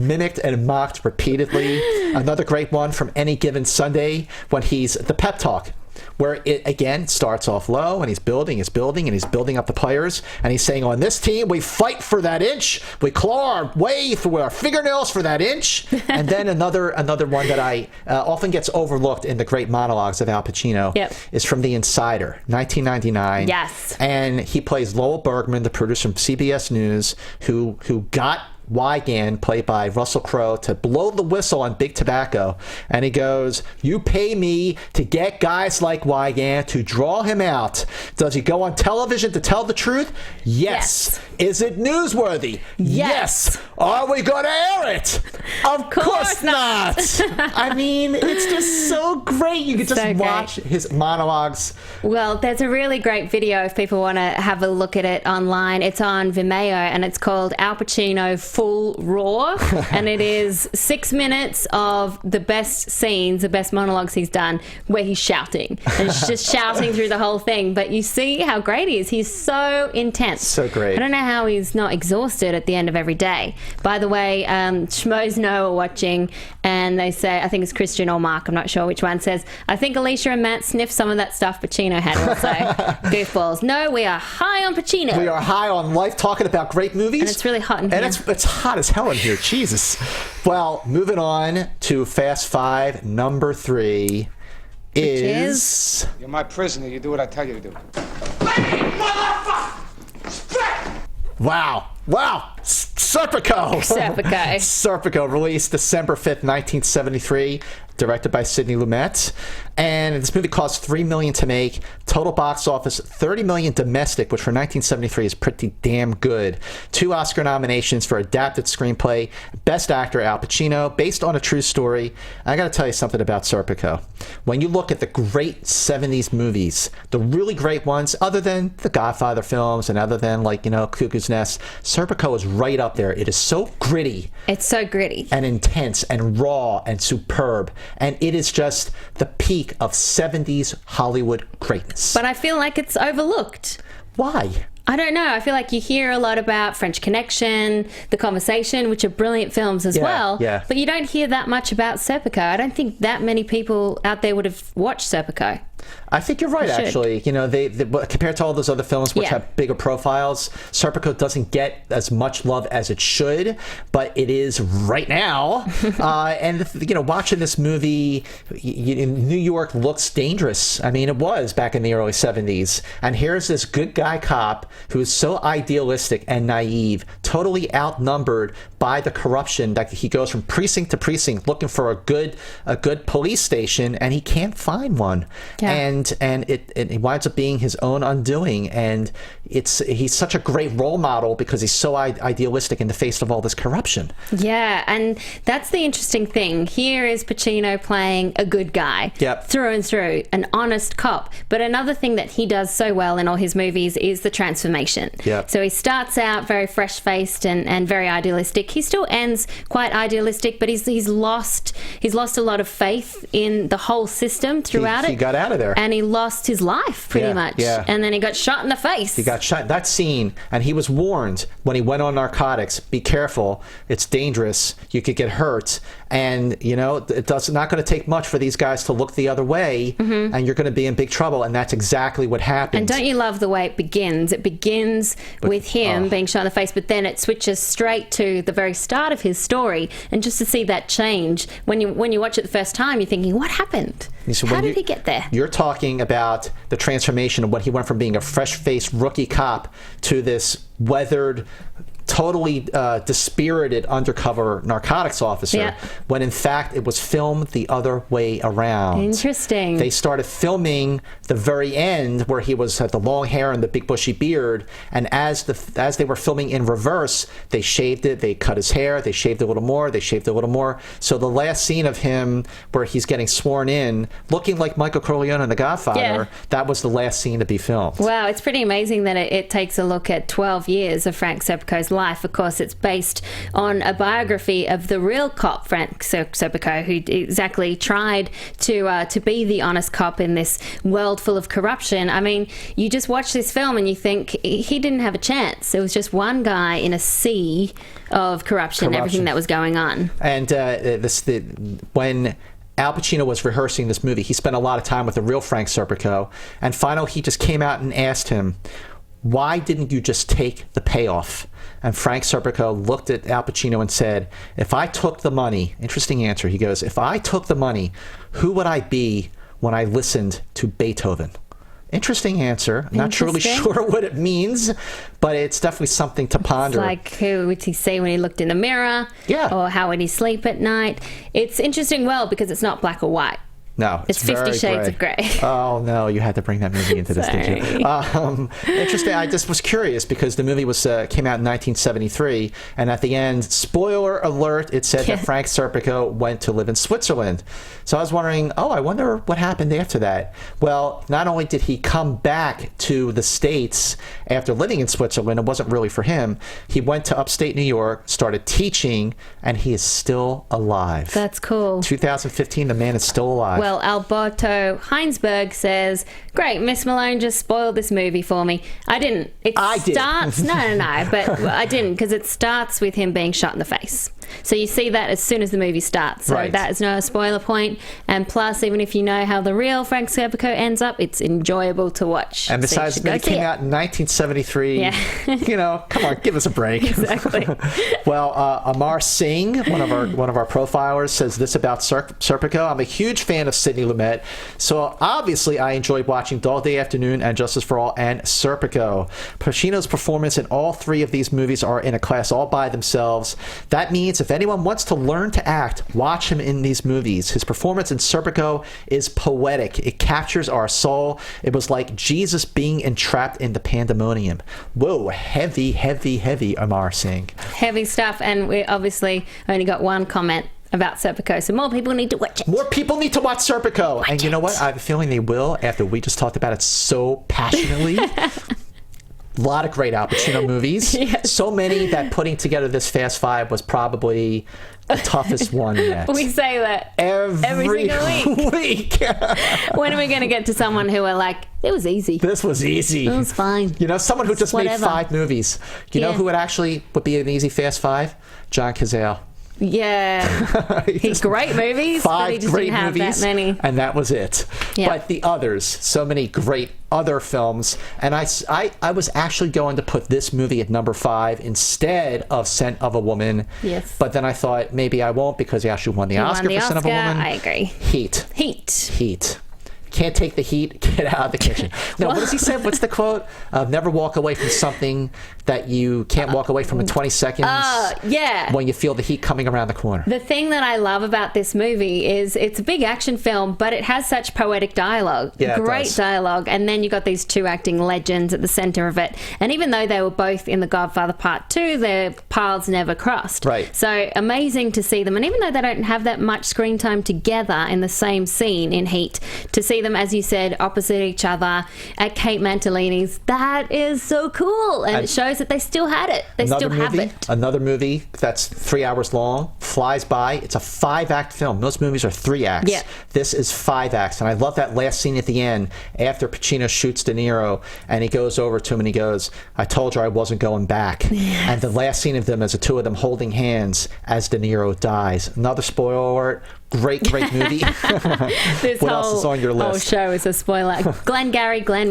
S4: mimicked and mocked repeatedly. Another great one from Any Given Sunday, when he's the pep talk, where it again starts off low and he's building and he's building up the players, and he's saying, on this team we fight for that inch, we claw our way through our fingernails for that inch. And then another one that I often gets overlooked in the great monologues of Al Pacino is from The Insider, 1999.
S5: Yes.
S4: And he plays Lowell Bergman, the producer from CBS News, who got Wygant, played by Russell Crowe, to blow the whistle on Big Tobacco. And he goes, you pay me to get guys like Wygant, to draw him out. Does he go on television to tell the truth? Yes. Is it newsworthy? Yes. Are we going to air it? Of course not. I mean, it's just so great. You can just watch his monologues.
S5: Well, there's a really great video if people want to have a look at it online. It's on Vimeo, and it's called Al Pacino Full Raw, and it is 6 minutes of the best scenes, the best monologues he's done, where he's shouting and he's just shouting through the whole thing. But you see how great he is. He's so intense.
S4: So great.
S5: I don't know how he's not exhausted at the end of every day. By the way, Schmoes Know are watching, and they say, I think it's Christian or Mark, I'm not sure which one, says, I think Alicia and Matt sniffed some of that stuff Pacino had also. Goofballs. No, we are high on Pacino.
S4: We are high on life, talking about great movies.
S5: And it's really hot in here.
S4: And it's hot as hell in here. Jesus. Well, moving on to Fast Five, number 3 is...
S8: You're my prisoner. You do what I tell you to do.
S4: Wow. Serpico. Serpico, released December 5th, 1973, directed by Sidney Lumet. And this movie cost $3 million to make. Total box office $30 million domestic, which for 1973 is pretty damn good. 2 Oscar nominations for adapted screenplay. Best actor Al Pacino, based on a true story. I got to tell you something about Serpico. When you look at the great 70s movies, the really great ones, other than the Godfather films and other than Cuckoo's Nest, Serpico is right up there. It is so gritty.
S5: It's so gritty.
S4: And intense and raw and superb. And it is just the peak of 70s Hollywood greatness.
S5: But I feel like it's overlooked.
S4: Why?
S5: I don't know. I feel like you hear a lot about French Connection, The Conversation, which are brilliant films as well.
S4: Yeah.
S5: But you don't hear that much about Serpico. I don't think that many people out there would have watched Serpico.
S4: I think you're right, actually. You know, they compared to all those other films which have bigger profiles, Serpico doesn't get as much love as it should, but it is right now. And, you know, watching this movie, New York looks dangerous. I mean, it was back in the early 70s. And here's this good guy cop who is so idealistic and naive, totally outnumbered by the corruption that he goes from precinct to precinct looking for a good police station, and he can't find one.
S5: Yeah.
S4: And it winds up being his own undoing, and he's such a great role model because he's so idealistic in the face of all this corruption.
S5: Yeah, and that's the interesting thing. Here is Pacino playing a good guy through and through, an honest cop. But another thing that he does so well in all his movies is the transformation.
S4: Yep.
S5: So he starts out very fresh-faced and very idealistic. He still ends quite idealistic, but he's lost a lot of faith in the whole system throughout it.
S4: He got out of there.
S5: And he lost his life, pretty much.
S4: Yeah.
S5: And then he got shot in the face.
S4: He got shot. That scene, and he was warned when he went on narcotics, be careful, it's dangerous, you could get hurt. And, you know, it's not going to take much for these guys to look the other way, and you're going to be in big trouble. And that's exactly what happened.
S5: And don't you love the way it begins? It begins with him being shot in the face, but then it switches straight to the very start of his story. And just to see that change, when you watch it the first time, you're thinking, what happened?
S4: So
S5: how did he get there?
S4: You're talking about the transformation of when he went from being a fresh-faced rookie cop to this weathered, totally dispirited undercover narcotics officer, when in fact it was filmed the other way around.
S5: Interesting.
S4: They started filming the very end where he had the long hair and the big bushy beard, and as they were filming in reverse, they shaved it, they cut his hair, they shaved a little more, they shaved a little more. So the last scene of him where he's getting sworn in, looking like Michael Corleone in The Godfather, that was the last scene to be filmed.
S5: Wow, it's pretty amazing that it takes a look at 12 years of Frank Serpico's life. Of course, it's based on a biography of the real cop, Frank Serpico, who exactly tried to be the honest cop in this world full of corruption. I mean, you just watch this film and you think he didn't have a chance. It was just one guy in a sea of corruption. Everything that was going on.
S4: And when Al Pacino was rehearsing this movie, he spent a lot of time with the real Frank Serpico, and finally he just came out and asked him, why didn't you just take the payoff? And Frank Serpico looked at Al Pacino and said, if I took the money, interesting answer, he goes, if I took the money, who would I be when I listened to Beethoven? Interesting answer. I'm not truly sure what it means, but it's definitely something to ponder.
S5: It's like, who would he see when he looked in the mirror?
S4: Yeah.
S5: Or how would he sleep at night? It's interesting, because it's not black or white.
S4: No,
S5: it's 50 Shades of Grey.
S4: Oh, no, you had to bring that movie into this, didn't you? Interesting. I just was curious because the movie came out in 1973, and at the end, spoiler alert, it said that Frank Serpico went to live in Switzerland. So I was wondering, I wonder what happened after that. Well, not only did he come back to the States after living in Switzerland, it wasn't really for him. He went to upstate New York, started teaching, and he is still alive.
S5: That's cool.
S4: 2015, the man is still alive.
S5: Well, Alberto Heinsberg says, great, Miss Malone just spoiled this movie for me. I didn't.
S4: I did.
S5: No, but I didn't, because it starts with him being shot in the face. So you see that as soon as the movie starts. So that is no spoiler point. And plus, even if you know how the real Frank Serpico ends up, it's enjoyable to watch.
S4: And besides, it came out in 1973. You know, come on, give us a break.
S5: Exactly.
S4: Well, Amar Singh, one of our profilers, says this about Serpico. I'm a huge fan of Sidney Lumet, so obviously I enjoyed watching Dog Day Afternoon and Justice for All and Serpico. Pacino's performance in all three of these movies are in a class all by themselves. That means if anyone wants to learn to act, watch him in these movies. His performance in Serpico is poetic. It captures our soul. It was like Jesus being entrapped in the pandemonium. Whoa, heavy, heavy, heavy, Amar Singh.
S5: Heavy stuff, and we obviously only got one comment about Serpico, so more people need to watch it.
S4: More people need to watch Serpico. And you know what? I have a feeling they will after we just talked about it so passionately. A lot of great Al Pacino movies.
S5: Yes.
S4: So many that putting together this Fast Five was probably the toughest one yet.
S5: We say that every single week. When are we going to get to someone who are like, it was easy.
S4: This was easy.
S5: It was fine.
S4: You know, someone who just
S5: Whatever.
S4: made 5 movies. You know who would be an easy fast 5? John Cazale.
S5: Yeah. He's great movies, but he just didn't have that many.
S4: And that was it.
S5: Yeah.
S4: But the others, so many great other films. And I was actually going to put this movie at number 5 instead of Scent of a Woman.
S5: Yes.
S4: But then I thought maybe I won't because he actually won the Oscar for Scent of a Woman.
S5: I agree.
S4: Heat. Can't take the heat, get out of the kitchen. No, what does he say? What's the quote? Never walk away from something that you can't walk away from in 20 seconds.
S5: Yeah.
S4: When you feel the heat coming around the corner.
S5: The thing that I love about this movie is it's a big action film, but it has such poetic dialogue.
S4: Yeah,
S5: Great dialogue. And then you got these 2 acting legends at the center of it. And even though they were both in The Godfather Part II, their paths never crossed.
S4: Right.
S5: So amazing to see them. And even though they don't have that much screen time together in the same scene in Heat, to see them, as you said, opposite each other at Kate Mantilini's, that is so cool. And it shows that they still had it. They still have it.
S4: Another movie that's 3 hours long, flies by. It's a 5-act film. Most movies are 3 acts.
S5: Yeah.
S4: This is 5 acts. And I love that last scene at the end after Pacino shoots De Niro and he goes over to him and he goes, I told you I wasn't going back. Yes. And the last scene of them is the 2 of them holding hands as De Niro dies. Another spoiler alert. Great movie. What else is on your list?
S5: Whole show is a spoiler. Glenn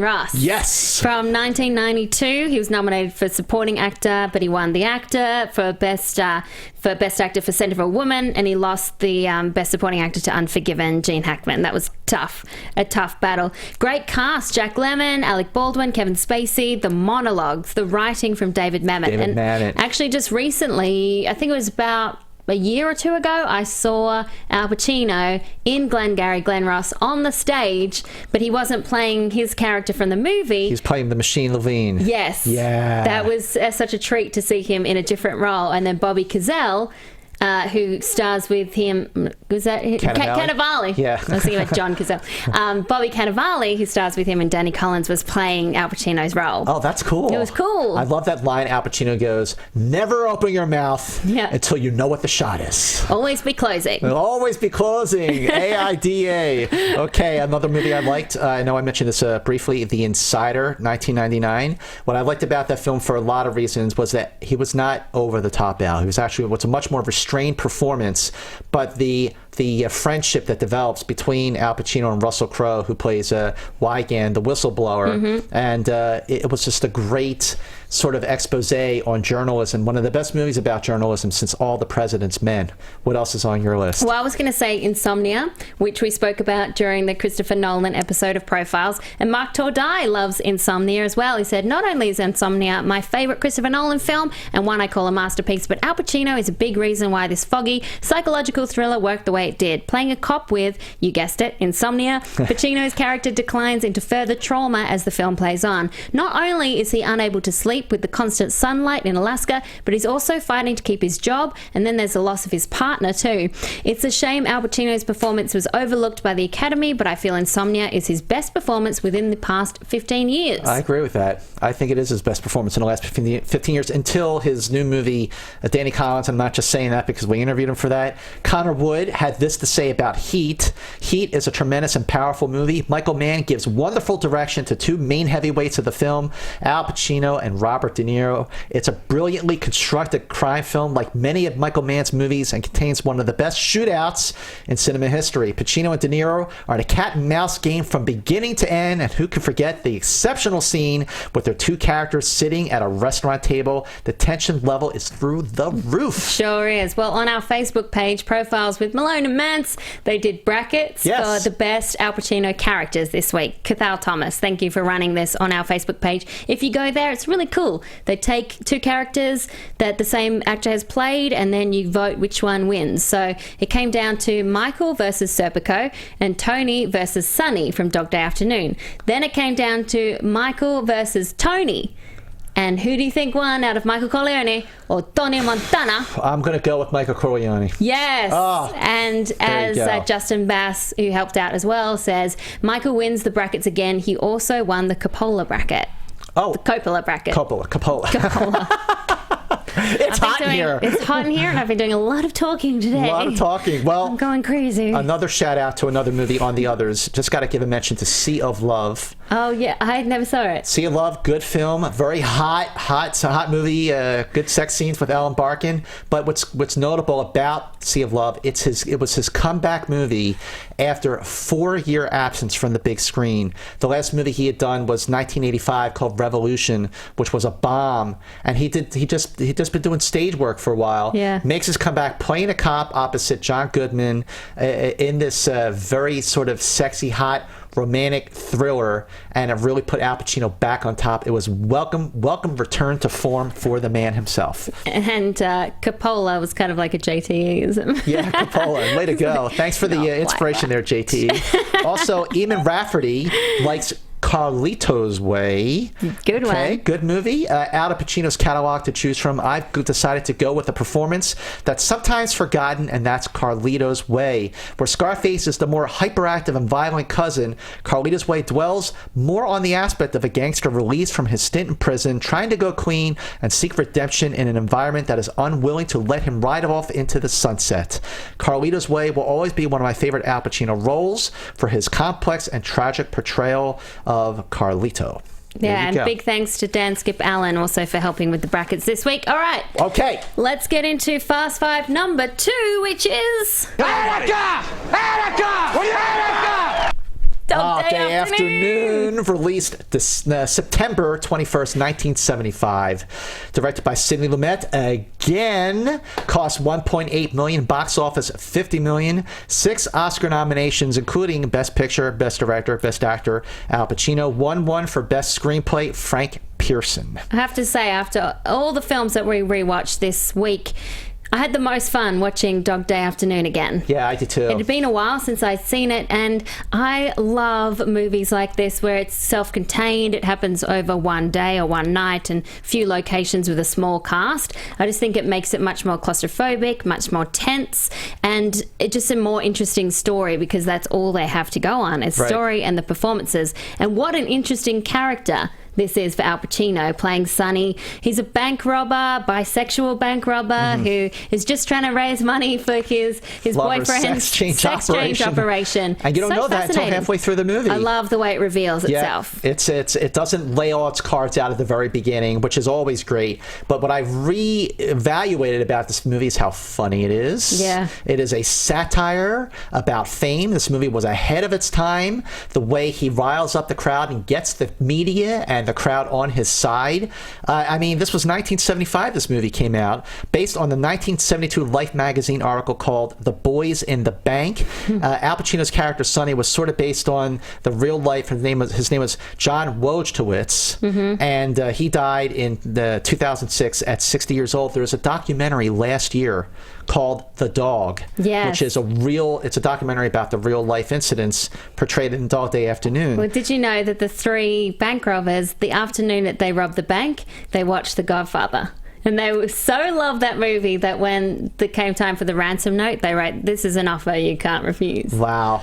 S5: Ross.
S4: Yes.
S5: From 1992, he was nominated for supporting actor, but he won the actor for best actor for Scent of a Woman, and he lost the best supporting actor to Unforgiven, Gene Hackman. That was a tough battle. Great cast: Jack Lemmon, Alec Baldwin, Kevin Spacey. The monologues, the writing from David Mamet. Actually, just recently, I think it was about a year or 2 ago, I saw Al Pacino in Glen Ross on the stage, but he wasn't playing his character from the movie.
S4: He's playing the Machine Levine.
S5: Yes.
S4: Yeah.
S5: That was such a treat to see him in a different role. And then Bobby Cazale, who stars with him, was that Cannavale?
S4: Yeah.
S5: I was thinking about John Cazale. Bobby Cannavale, who stars with him, and Danny Collins was playing Al Pacino's role.
S4: Oh, that's cool.
S5: It was cool.
S4: I love that line Al Pacino goes, never open your mouth until you know what the shot is.
S5: Always be closing.
S4: Always be closing. AIDA. Okay, another movie I liked. I know I mentioned this briefly, The Insider, 1999. What I liked about that film for a lot of reasons was that he was not over the top Al. He was actually what's a much more restrained performance, but the friendship that develops between Al Pacino and Russell Crowe, who plays Wygand, the whistleblower, and it was just a great sort of expose on journalism. One of the best movies about journalism since All the President's Men. What else is on your list?
S5: Well, I was going to say Insomnia, which we spoke about during the Christopher Nolan episode of Profiles, and Mark Tordai loves Insomnia as well. He said, not only is Insomnia my favourite Christopher Nolan film and one I call a masterpiece, but Al Pacino is a big reason why this foggy psychological thriller worked the way it did. Playing a cop with, you guessed it, insomnia, Pacino's character declines into further trauma as the film plays on. Not only is he unable to sleep with the constant sunlight in Alaska, but he's also fighting to keep his job, and then there's the loss of his partner too. It's a shame Al Pacino's performance was overlooked by the Academy, but I feel Insomnia is his best performance within the past 15 years.
S4: I agree with that. I think it is his best performance in the last 15 years until his new movie, Danny Collins. I'm not just saying that because we interviewed him for that. Connor Wood had this to say about Heat. Heat is a tremendous and powerful movie. Michael Mann gives wonderful direction to 2 main heavyweights of the film, Al Pacino and Robert De Niro. It's a brilliantly constructed crime film like many of Michael Mann's movies and contains one of the best shootouts in cinema history. Pacino and De Niro are in a cat and mouse game from beginning to end, and who can forget the exceptional scene with their 2 characters sitting at a restaurant table. The tension level is through the roof.
S5: Sure is. Well, on our Facebook page, Profiles with Malone and Mantz, they did brackets for the best Al Pacino characters this week. Cathal Thomas, thank you for running this on our Facebook page. If you go there, it's really cool. They take 2 characters that the same actor has played, and then you vote which one wins. So it came down to Michael versus Serpico and Tony versus Sonny from Dog Day Afternoon. Then it came down to Michael versus Tony. And who do you think won out of Michael Corleone or Tony Montana?
S4: I'm going to go with Michael Corleone.
S5: Yes.
S4: Oh,
S5: and as Justin Bass, who helped out as well, says, Michael wins the brackets again. He also won the Coppola bracket.
S4: Oh.
S5: The Coppola bracket.
S4: Coppola. It's hot in here.
S5: It's hot in here, and I've been doing a lot of talking today.
S4: A lot of talking. Well,
S5: I'm going crazy.
S4: Another shout out to another movie on the others. Just got to give a mention to Sea of Love.
S5: Oh yeah, I never saw it.
S4: Sea of Love, good film, very hot movie. Good sex scenes with Alan Barkin. But what's notable about Sea of Love, it was his comeback movie after a 4-year absence from the big screen. The last movie he had done was 1985 called Revolution, which was a bomb, and he just been doing stage work for a while.
S5: Yeah.
S4: Makes his comeback playing a cop opposite John Goodman in this very sort of sexy, hot, romantic thriller, and it really put Al Pacino back on top. It was welcome return to form for the man himself.
S5: And Coppola was kind of like a JT-ism.
S4: Yeah, Coppola, way to go. Thanks for the inspiration there, JT. Also, Eamon Rafferty likes Carlito's Way.
S5: Good one.
S4: Okay, good movie. Out of Pacino's catalog to choose from, I've decided to go with a performance that's sometimes forgotten, and that's Carlito's Way. Where Scarface is the more hyperactive and violent cousin, Carlito's Way dwells more on the aspect of a gangster released from his stint in prison, trying to go clean and seek redemption in an environment that is unwilling to let him ride off into the sunset. Carlito's Way will always be one of my favorite Al Pacino roles for his complex and tragic portrayal of Carlito.
S5: Yeah, and big thanks to Dan Skip Allen also for helping with the brackets this week. All right.
S4: Okay.
S5: Let's get into Fast Five number 2, which is...
S7: Attica!
S5: Dog
S4: Day Afternoon, released this September 21st, 1975. Directed by Sidney Lumet. Again, cost $1.8 million, box office $50 million. 6 Oscar nominations, including Best Picture, Best Director, Best Actor, Al Pacino. 1 for Best Screenplay, Frank Pearson.
S5: I have to say, after all the films that we rewatched this week, I had the most fun watching Dog Day Afternoon again.
S4: Yeah, I did too.
S5: It had been a while since I'd seen it, and I love movies like this where it's self-contained. It happens over one day or one night and few locations with a small cast. I just think it makes it much more claustrophobic, much more tense, and it's just a more interesting story because that's all they have to go on is story and the performances. And what an interesting character this is for Al Pacino, playing Sonny. He's a bank robber, bisexual bank robber, who is just trying to raise money for his boyfriend's sex change operation.
S4: And you don't know that until halfway through the movie.
S5: I love the way it reveals itself.
S4: It doesn't lay all its cards out at the very beginning, which is always great. But what I've re-evaluated about this movie is how funny it is.
S5: Yeah.
S4: It is a satire about fame. This movie was ahead of its time. The way he riles up the crowd and gets the media and the crowd on his side. I mean, this was 1975 this movie came out, based on the 1972 Life magazine article called The Boys in the Bank. Al Pacino's character Sonny was sort of based on the real life. His name was John Wojtowicz, and he died in 2006 at 60 years old. There was a documentary last year called The Dog, which is it's a documentary about the real life incidents portrayed in Dog Day Afternoon.
S5: Well, did you know that the 3 bank robbers, the afternoon that they robbed the bank, they watched The Godfather? And they so loved that movie that when it came time for the ransom note, they wrote, "This is an offer you can't refuse." Wow.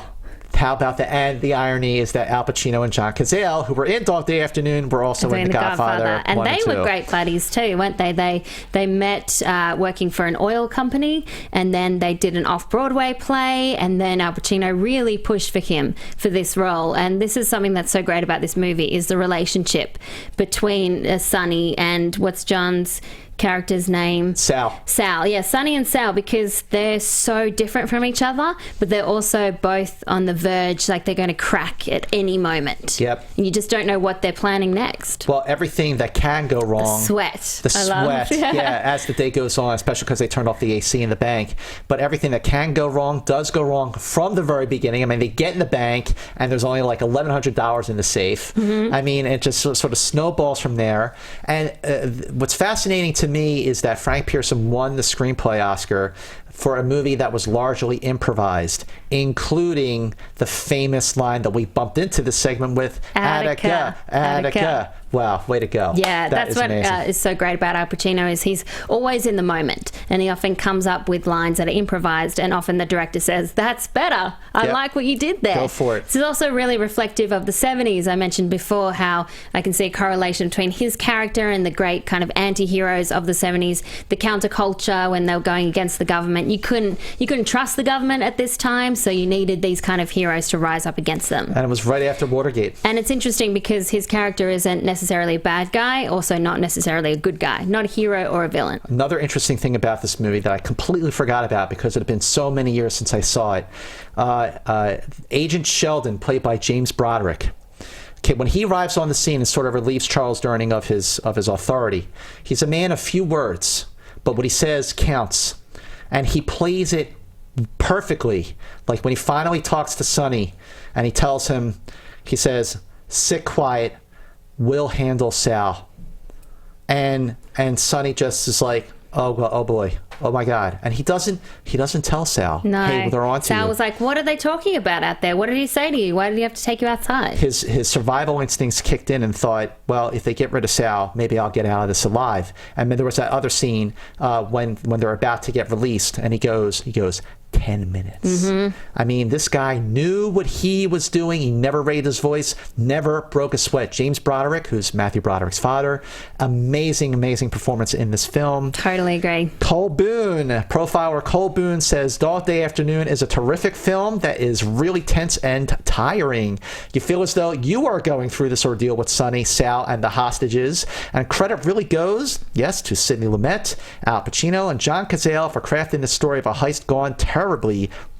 S4: How about that? And the irony is that Al Pacino and John Cazale, who were in Dog Day Afternoon, were also in The Godfather.
S5: And they were
S4: 2.
S5: great buddies too, weren't they? They met working for an oil company, and then they did an off-Broadway play, and then Al Pacino really pushed for him for this role. And this is something that's so great about this movie, is the relationship between Sonny and what's John's character's name?
S4: Sal.
S5: Yeah, Sonny and Sal, because they're so different from each other, but they're also both on the verge, like they're going to crack at any moment.
S4: Yep.
S5: And you just don't know what they're planning next.
S4: Well, everything that can go wrong.
S5: The sweat.
S4: As the day goes on, especially because they turned off the AC in the bank. But everything that can go wrong does go wrong from the very beginning. I mean, they get in the bank, and there's only like $1,100 in the safe. I mean, it just sort of snowballs from there. And what's fascinating to me is that Frank Pearson won the screenplay Oscar for a movie that was largely improvised, including the famous line that we bumped into this segment with, Attica, Attica. Wow, way to go.
S5: Yeah, that's what is so great about Al Pacino is he's always in the moment, and he often comes up with lines that are improvised, and often the director says, that's better. I like what you did there.
S4: Go for it.
S5: This is also really reflective of the 70s. I mentioned before how I can see a correlation between his character and the great kind of anti-heroes of the 70s, the counterculture when they were going against the government. You couldn't trust the government at this time, so you needed these kind of heroes to rise up against them.
S4: And it was right after Watergate.
S5: And it's interesting because his character isn't necessarily a bad guy, also not necessarily a good guy, not a hero or a villain.
S4: Another interesting thing about this movie that I completely forgot about because it had been so many years since I saw it, Agent Sheldon, played by James Broderick. Okay, when he arrives on the scene and sort of relieves Charles Durning of his authority, he's a man of few words, but what he says counts. And he plays it perfectly. Like when he finally talks to Sonny and he tells him, he says, sit quiet, we'll handle Sal. And Sonny just is like, oh boy, oh my God. And he doesn't tell Sal,
S5: no.
S4: Hey, they're on to
S5: Sal
S4: you.
S5: was like, what are they talking about out there? What did he say to you? Why did he have to take you outside?
S4: His survival instincts kicked in and thought, well, if they get rid of Sal, maybe I'll get out of this alive. And then there was that other scene when they're about to get released, and he goes, 10 minutes.
S5: Mm-hmm.
S4: I mean, this guy knew what he was doing. He never raised his voice, never broke a sweat. James Broderick, who's Matthew Broderick's father, amazing performance in this film.
S5: Totally agree.
S4: Cole Boone, profiler Cole Boone says Dog Day Afternoon is a terrific film that is really tense and tiring. You feel as though you are going through this ordeal with Sonny, Sal, and the hostages. And credit really goes, yes, to Sidney Lumet, Al Pacino, and John Cazale for crafting the story of a heist gone terribly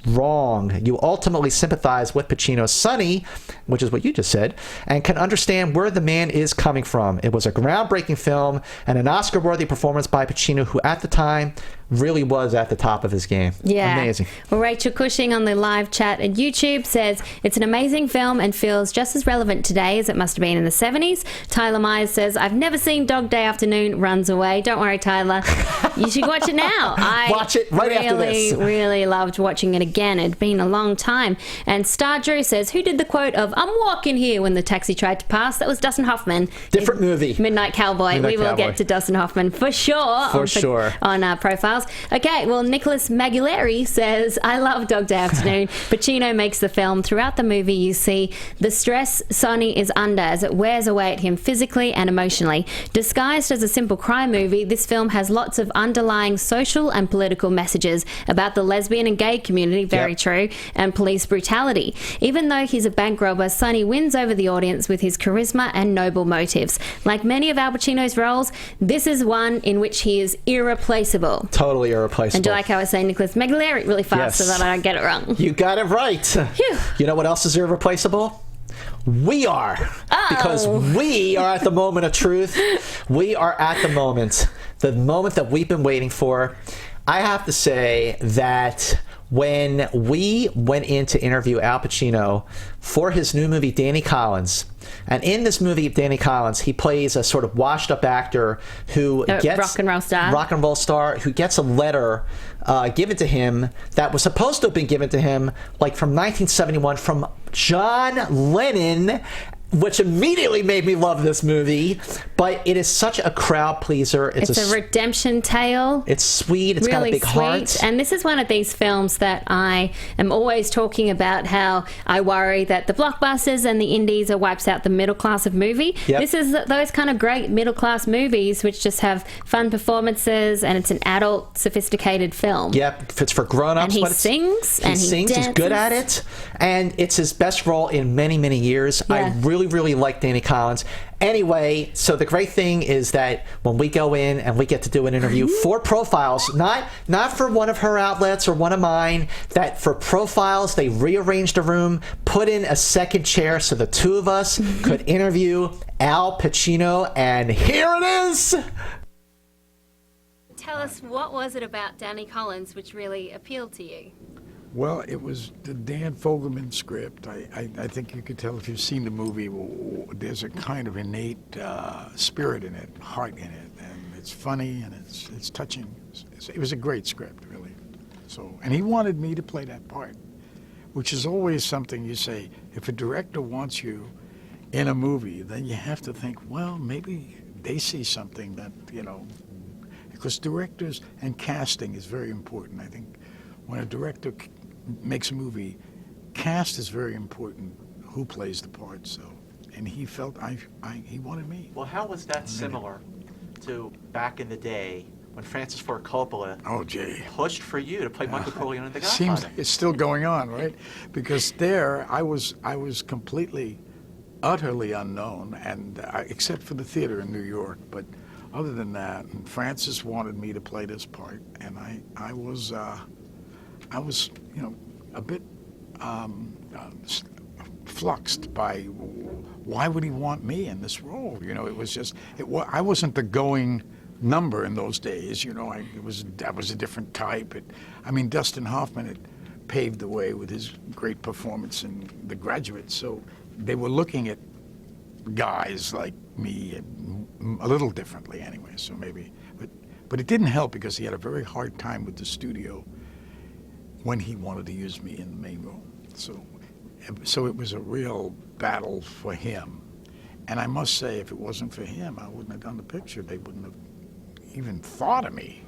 S4: wrong. You ultimately sympathize with Pacino's Sonny, which is what you just said, and can understand where the man is coming from. It was a groundbreaking film and an Oscar-worthy performance by Pacino, who at the time really was at the top of his game.
S5: Yeah.
S4: Amazing.
S5: Well, Rachel Cushing on the live chat at YouTube says, it's an amazing film and feels just as relevant today as it must have been in the 70s. Tyler Myers says, I've never seen Dog Day Afternoon, runs away. Don't worry, Tyler. You should watch it now.
S4: Watch it right after this.
S5: I really loved watching it again. It'd been a long time. And Star Drew says, who did the quote of, I'm walking here when the taxi tried to pass? That was Dustin Hoffman.
S4: Different movie.
S5: Midnight Cowboy. We will get to Dustin Hoffman for sure. On Profiles. Okay, well, Nicholas Maguileri says, I love Dog Day Afternoon. Pacino makes the film. Throughout the movie, you see the stress Sonny is under as it wears away at him physically and emotionally. Disguised as a simple crime movie, this film has lots of underlying social and political messages about the lesbian and gay community, very true, and police brutality. Even though he's a bank robber, Sonny wins over the audience with his charisma and noble motives. Like many of Al Pacino's roles, this is one in which he is irreplaceable.
S4: Totally irreplaceable.
S5: And do you like how I say Nicholas Maguileri really fast so that I don't get it wrong?
S4: You got it right.
S5: Phew.
S4: You know what else is irreplaceable? We are. Because we are at the moment of truth. We are at the moment that we've been waiting for. I have to say that when we went in to interview Al Pacino for his new movie, Danny Collins, and in this movie, Danny Collins, he plays a sort of washed-up actor who gets...
S5: rock and roll star,
S4: who gets a letter given to him that was supposed to have been given to him, like, from 1971 from John Lennon, which immediately made me love this movie. But it is such a crowd pleaser.
S5: It's a redemption tale.
S4: It's sweet. It's
S5: really
S4: got a big heart.
S5: And this is one of these films that I am always talking about how I worry that the blockbusters and the indies wipes out the middle class of movie.
S4: Yep.
S5: This is those kind of great middle class movies which just have fun performances, and it's an adult, sophisticated film.
S4: Yep, it's for grown-ups.
S5: And he sings.
S4: He's good at it. And it's his best role in many, many years.
S5: Yeah.
S4: I really like Danny Collins. Anyway, so the great thing is that when we go in and we get to do an interview for Profiles, not for one of her outlets or one of mine, that for Profiles, they rearranged the room, put in a second chair so the two of us could interview Al Pacino, and here it is!
S5: Tell us, what was it about Danny Collins which really appealed to you?
S9: Well, it was the Dan Fogelman script. I think you could tell if you've seen the movie, there's a kind of innate spirit in it, heart in it, and it's funny and it's touching. It was a great script, really. So, and he wanted me to play that part, which is always something you say, if a director wants you in a movie, then you have to think, well, maybe they see something that, because directors and casting is very important. I think when a director makes a movie, cast is very important, who plays the part, so. And he felt he wanted me.
S4: Well, how was that similar to back in the day when Francis Ford Coppola pushed for you to play Michael Corleone in The Godfather?
S9: Seems like it's still going on, right? Because there, I was completely, utterly unknown, and except for the theater in New York. But other than that, and Francis wanted me to play this part, and I was a bit fluxed by why would he want me in this role? It was just I wasn't the going number in those days. I was a different type. Dustin Hoffman had paved the way with his great performance in The Graduate, so they were looking at guys like me a little differently anyway. So maybe, but it didn't help because he had a very hard time with the studio when he wanted to use me in the main role. So it was a real battle for him. And I must say, if it wasn't for him, I wouldn't have done the picture. They wouldn't have even thought of me,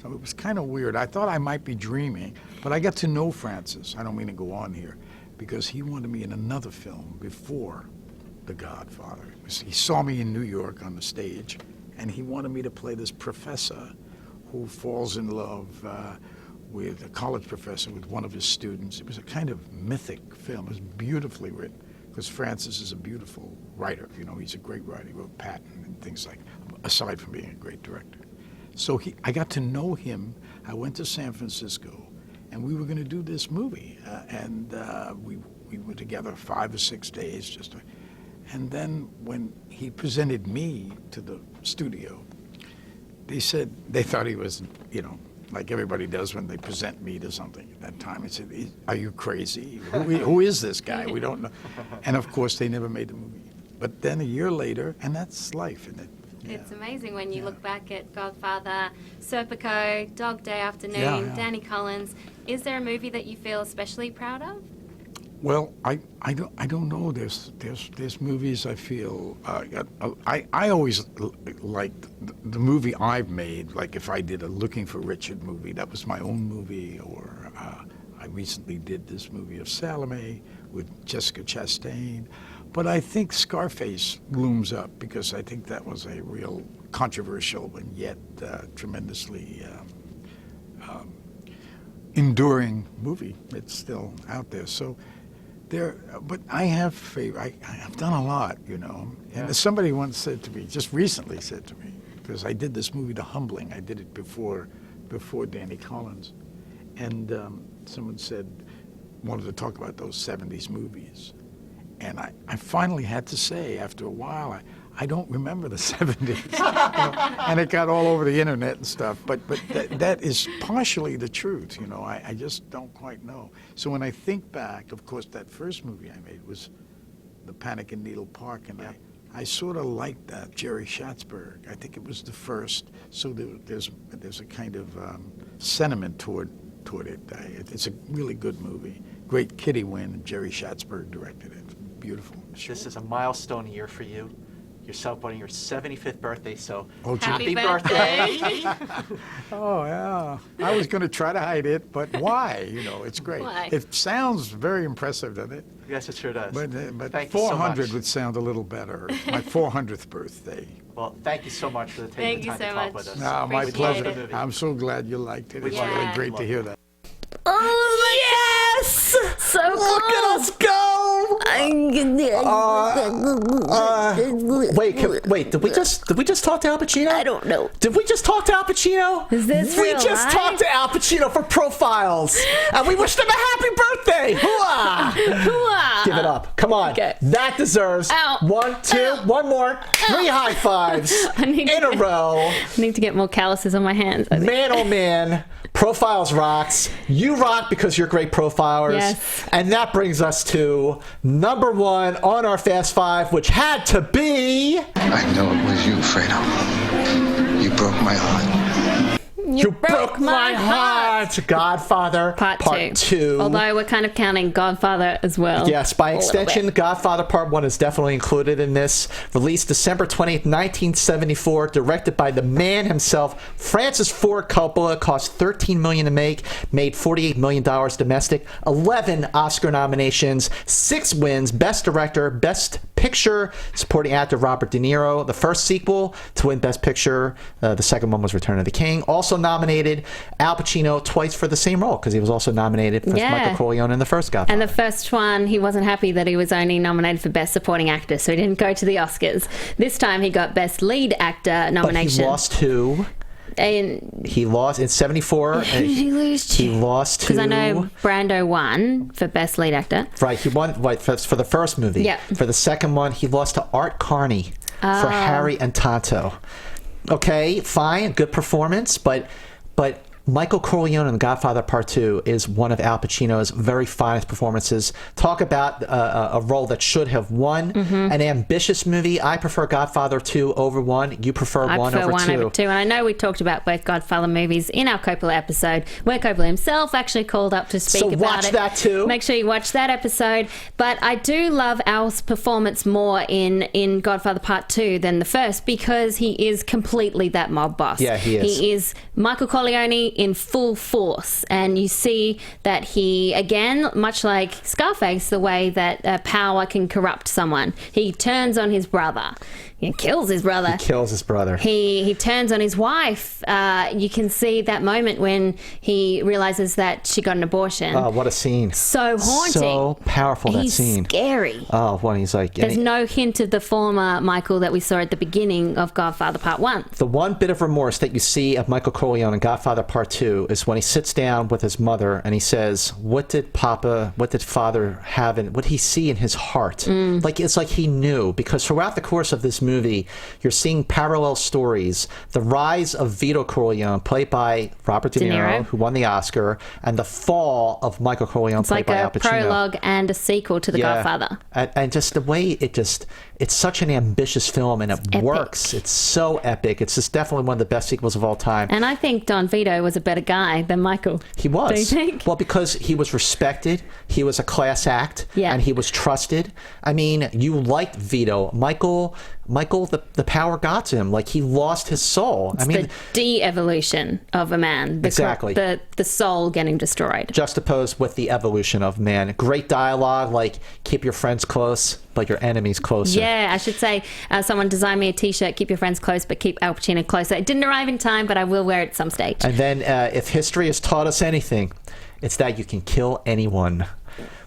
S9: So it was kind of weird. I thought I might be dreaming, but I got to know Francis. I don't mean to go on here, because he wanted me in another film before The Godfather. He saw me in New York on the stage, and he wanted me to play this professor who falls in love with a college professor, with one of his students. It was a kind of mythic film. It was beautifully written, because Francis is a beautiful writer. He's a great writer. He wrote Patton and things like, aside from being a great director. So I got to know him. I went to San Francisco, and we were going to do this movie. We were together 5 or 6 days. And then when he presented me to the studio, they said they thought he was, like everybody does when they present me to something at that time. They said, are you crazy? Who is this guy? We don't know. And of course, they never made the movie. But then a year later, and that's life, isn't it? Yeah.
S5: It's amazing when you look back at Godfather, Serpico, Dog Day Afternoon, Danny Collins. Is there a movie that you feel especially proud of?
S9: Well, I don't know. There's movies I feel I always liked the movie I've made. Like if I did a Looking for Richard movie, that was my own movie. Or I recently did this movie of Salome with Jessica Chastain. But I think Scarface looms up because I think that was a real controversial and yet tremendously enduring movie. It's still out there. So. But I have I've done a lot, And somebody once said to me, just recently said to me, because I did this movie, The Humbling. I did it before Danny Collins, and someone wanted to talk about those 70s movies, and I finally had to say after a while, I don't remember the 70s, and it got all over the internet and stuff. But that is partially the truth, I just don't quite know. So when I think back, of course, that first movie I made was The Panic in Needle Park, and I sort of liked that. Jerry Schatzberg, I think it was the first. So there's a kind of sentiment toward it. It's a really good movie. Great Kitty Wynn, and Jerry Schatzberg directed it. Beautiful.
S4: This is a milestone year for you. You're celebrating your 75th birthday, so
S5: happy birthday.
S9: Oh, yeah. I was going to try to hide it, but why? It's great.
S5: Why?
S9: It sounds very impressive, doesn't it?
S4: Yes, it sure does.
S9: But
S4: thank
S9: 400
S4: you so much.
S9: would sound a little better. My 400th birthday.
S4: Well, thank you so much for taking the time to talk with us.
S9: No, my
S5: Appreciate
S9: pleasure.
S5: it.
S9: I'm so glad you liked it. It's
S5: Yeah.
S9: really great to hear that.
S5: Oh, yes! So cool.
S4: Look at us go! Wait, did we just talk to Al Pacino?
S5: I don't know.
S4: Did we just talk to Al Pacino?
S5: Is this
S4: We
S5: real
S4: just
S5: life?
S4: talked to Al Pacino for Profiles, and we wished him a happy birthday. Hooah!
S5: Hooah!
S4: Give it up. Come on.
S5: Okay.
S4: That deserves
S5: Ow.
S4: 1, 2,
S5: Ow.
S4: one more, 3 high fives in a row.
S5: I need to get more calluses on my hands. I think.
S4: Man, oh man, Profiles rocks. You rock because you're great profilers.
S5: Yes.
S4: And that brings us to number 1 on our Fast Five, which had to be...
S10: I know it was you, Fredo. You broke my heart.
S5: You broke my heart.
S4: It's Godfather Part 2.
S5: Although we're kind of counting Godfather as well.
S4: Yes, by extension, Godfather Part 1 is definitely included in this. Released December 20th, 1974. Directed by the man himself, Francis Ford Coppola. Cost $13 million to make. Made $48 million domestic. 11 Oscar nominations. 6 wins. Best Director, Best Picture, Supporting Actor Robert De Niro. The first sequel to win Best Picture. The second one was Return of the King. Also nominated Al Pacino twice for the same role because he was also nominated for Michael Corleone in the first Godfather.
S5: And the first one, he wasn't happy that he was only nominated for Best Supporting Actor, so he didn't go to the Oscars. This time he got Best Lead Actor nomination.
S4: But he lost to... he lost in 74.
S5: Who did he lose to?
S4: He lost to...
S5: Because I know Brando won for Best Lead Actor.
S4: Right, he won for the first movie.
S5: Yeah.
S4: For the second one, he lost to Art Carney for Harry and Tonto. Okay, fine, good performance, but Michael Corleone in The Godfather Part 2 is one of Al Pacino's very finest performances. Talk about a role that should have won. An ambitious movie. I prefer Godfather 2 over 1. You prefer 1 over 2.
S5: I prefer 1 over 2. And I know we talked about both Godfather movies in our Coppola episode, where Coppola himself actually called up to speak about it.
S4: So watch that too.
S5: Make sure you watch that episode. But I do love Al's performance more in Godfather Part 2 than the first, because he is completely that mob boss.
S4: Yeah, he is.
S5: He is Michael Corleone in full force, and you see that he, again, much like Scarface, the way that power can corrupt someone. He turns on his brother. He kills his brother.
S4: He kills his brother.
S5: He turns on his wife. You can see that moment when he realizes that she got an abortion.
S4: Oh, what a scene.
S5: So haunting.
S4: So powerful, that scene.
S5: He's scary.
S4: Oh, when he's like...
S5: There's no hint of the former Michael that we saw at the beginning of Godfather Part 1.
S4: The one bit of remorse that you see of Michael Corleone in Godfather Part 2 is when he sits down with his mother and he says, what did Father have and what did he see in his heart? Like, it's like he knew, because throughout the course of this movie, you're seeing parallel stories. The rise of Vito Corleone, played by Robert De Niro, who won the Oscar, and the fall of Michael Corleone, played by Al Pacino.
S5: It's like a prologue and a sequel to The Godfather.
S4: And just the way it's such an ambitious film, and it works. It's so epic. It's just definitely one of the best sequels of all time.
S5: And I think Don Vito was a better guy than Michael.
S4: He was.
S5: Do you think?
S4: Well, because he was respected, he was a class act,
S5: and
S4: he was trusted. I mean, you liked Vito. Michael, the power got to him. Like, he lost his soul.
S5: It's the de-evolution of a man.
S4: Exactly.
S5: The soul getting destroyed.
S4: Juxtaposed with the evolution of man. Great dialogue, like, keep your friends close, but your enemies closer.
S5: Yeah, I should say, someone designed me a t-shirt, keep your friends close, but keep Al Pacino closer. It didn't arrive in time, but I will wear it at some stage.
S4: And then, if history has taught us anything, it's that you can kill anyone.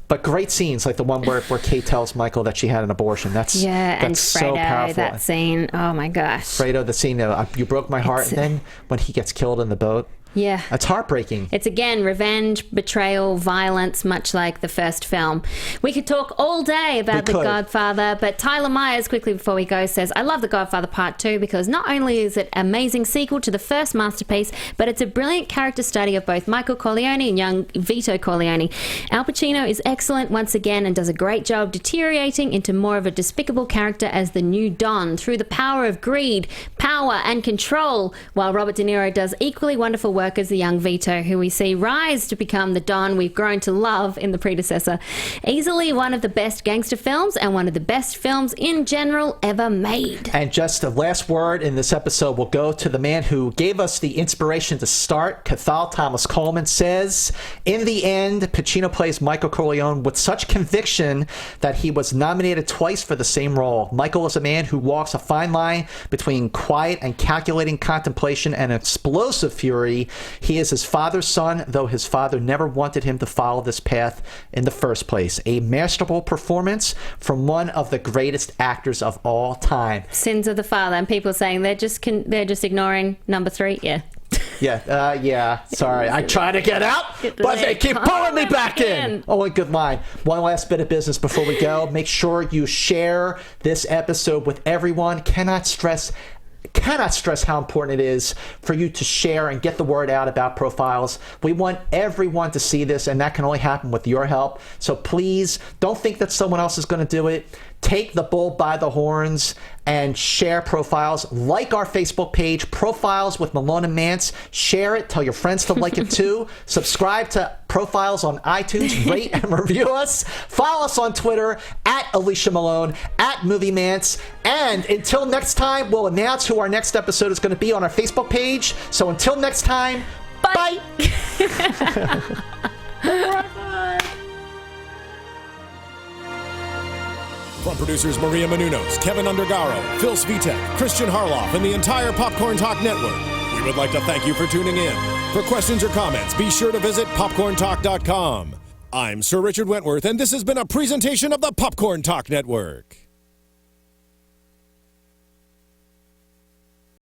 S4: But great scenes, like the one where Kate tells Michael that she had an abortion. That's
S5: and Fredo,
S4: so powerful.
S5: That scene, oh my gosh.
S4: Fredo, the scene, you broke my heart. And then when he gets killed in the boat,
S5: yeah,
S4: it's heartbreaking.
S5: It's, again, revenge, betrayal, violence, much like the first film. We could talk all day about The Godfather, but Tyler Myers, quickly before we go, says, I love The Godfather Part 2 because not only is it an amazing sequel to the first masterpiece, but it's a brilliant character study of both Michael Corleone and young Vito Corleone. Al Pacino is excellent once again and does a great job deteriorating into more of a despicable character as the new Don through the power of greed, power, and control, while Robert De Niro does equally wonderful work as the young Vito, who we see rise to become the Don we've grown to love in the predecessor. Easily one of the best gangster films and one of the best films in general ever made.
S4: And just a last word in this episode will go to the man who gave us the inspiration to start. Cathal Thomas Coleman says, in the end, Pacino plays Michael Corleone with such conviction that he was nominated twice for the same role. Michael is a man who walks a fine line between quiet and calculating contemplation and explosive fury. He is his father's son, though his father never wanted him to follow this path in the first place. A masterful performance from one of the greatest actors of all time.
S5: Sins of the Father, and people saying they're just ignoring number 3. Yeah.
S4: Yeah. Sorry, I try to get out, but they keep pulling me back in. Oh, a good line. One last bit of business before we go. Make sure you share this episode with everyone. Cannot stress how important it is for you to share and get the word out about Profiles. We want everyone to see this, and that can only happen with your help. So please don't think that someone else is going to do it. take the bull by the horns and share Profiles. Like our Facebook page, Profiles with Malone and Mantz. Share it. Tell your friends to like it too. Subscribe to Profiles on iTunes. Rate and review us. Follow us on Twitter at Alicia Malone, at Movie Mantz. And until next time, we'll announce who our next episode is going to be on our Facebook page. So until next time, bye.
S2: From producers Maria Menounos, Kevin Undergaro, Phil Svitek, Christian Harloff, and the entire Popcorn Talk Network, we would like to thank you for tuning in. For questions or comments, be sure to visit popcorntalk.com. I'm Sir Richard Wentworth, and this has been a presentation of the Popcorn Talk Network.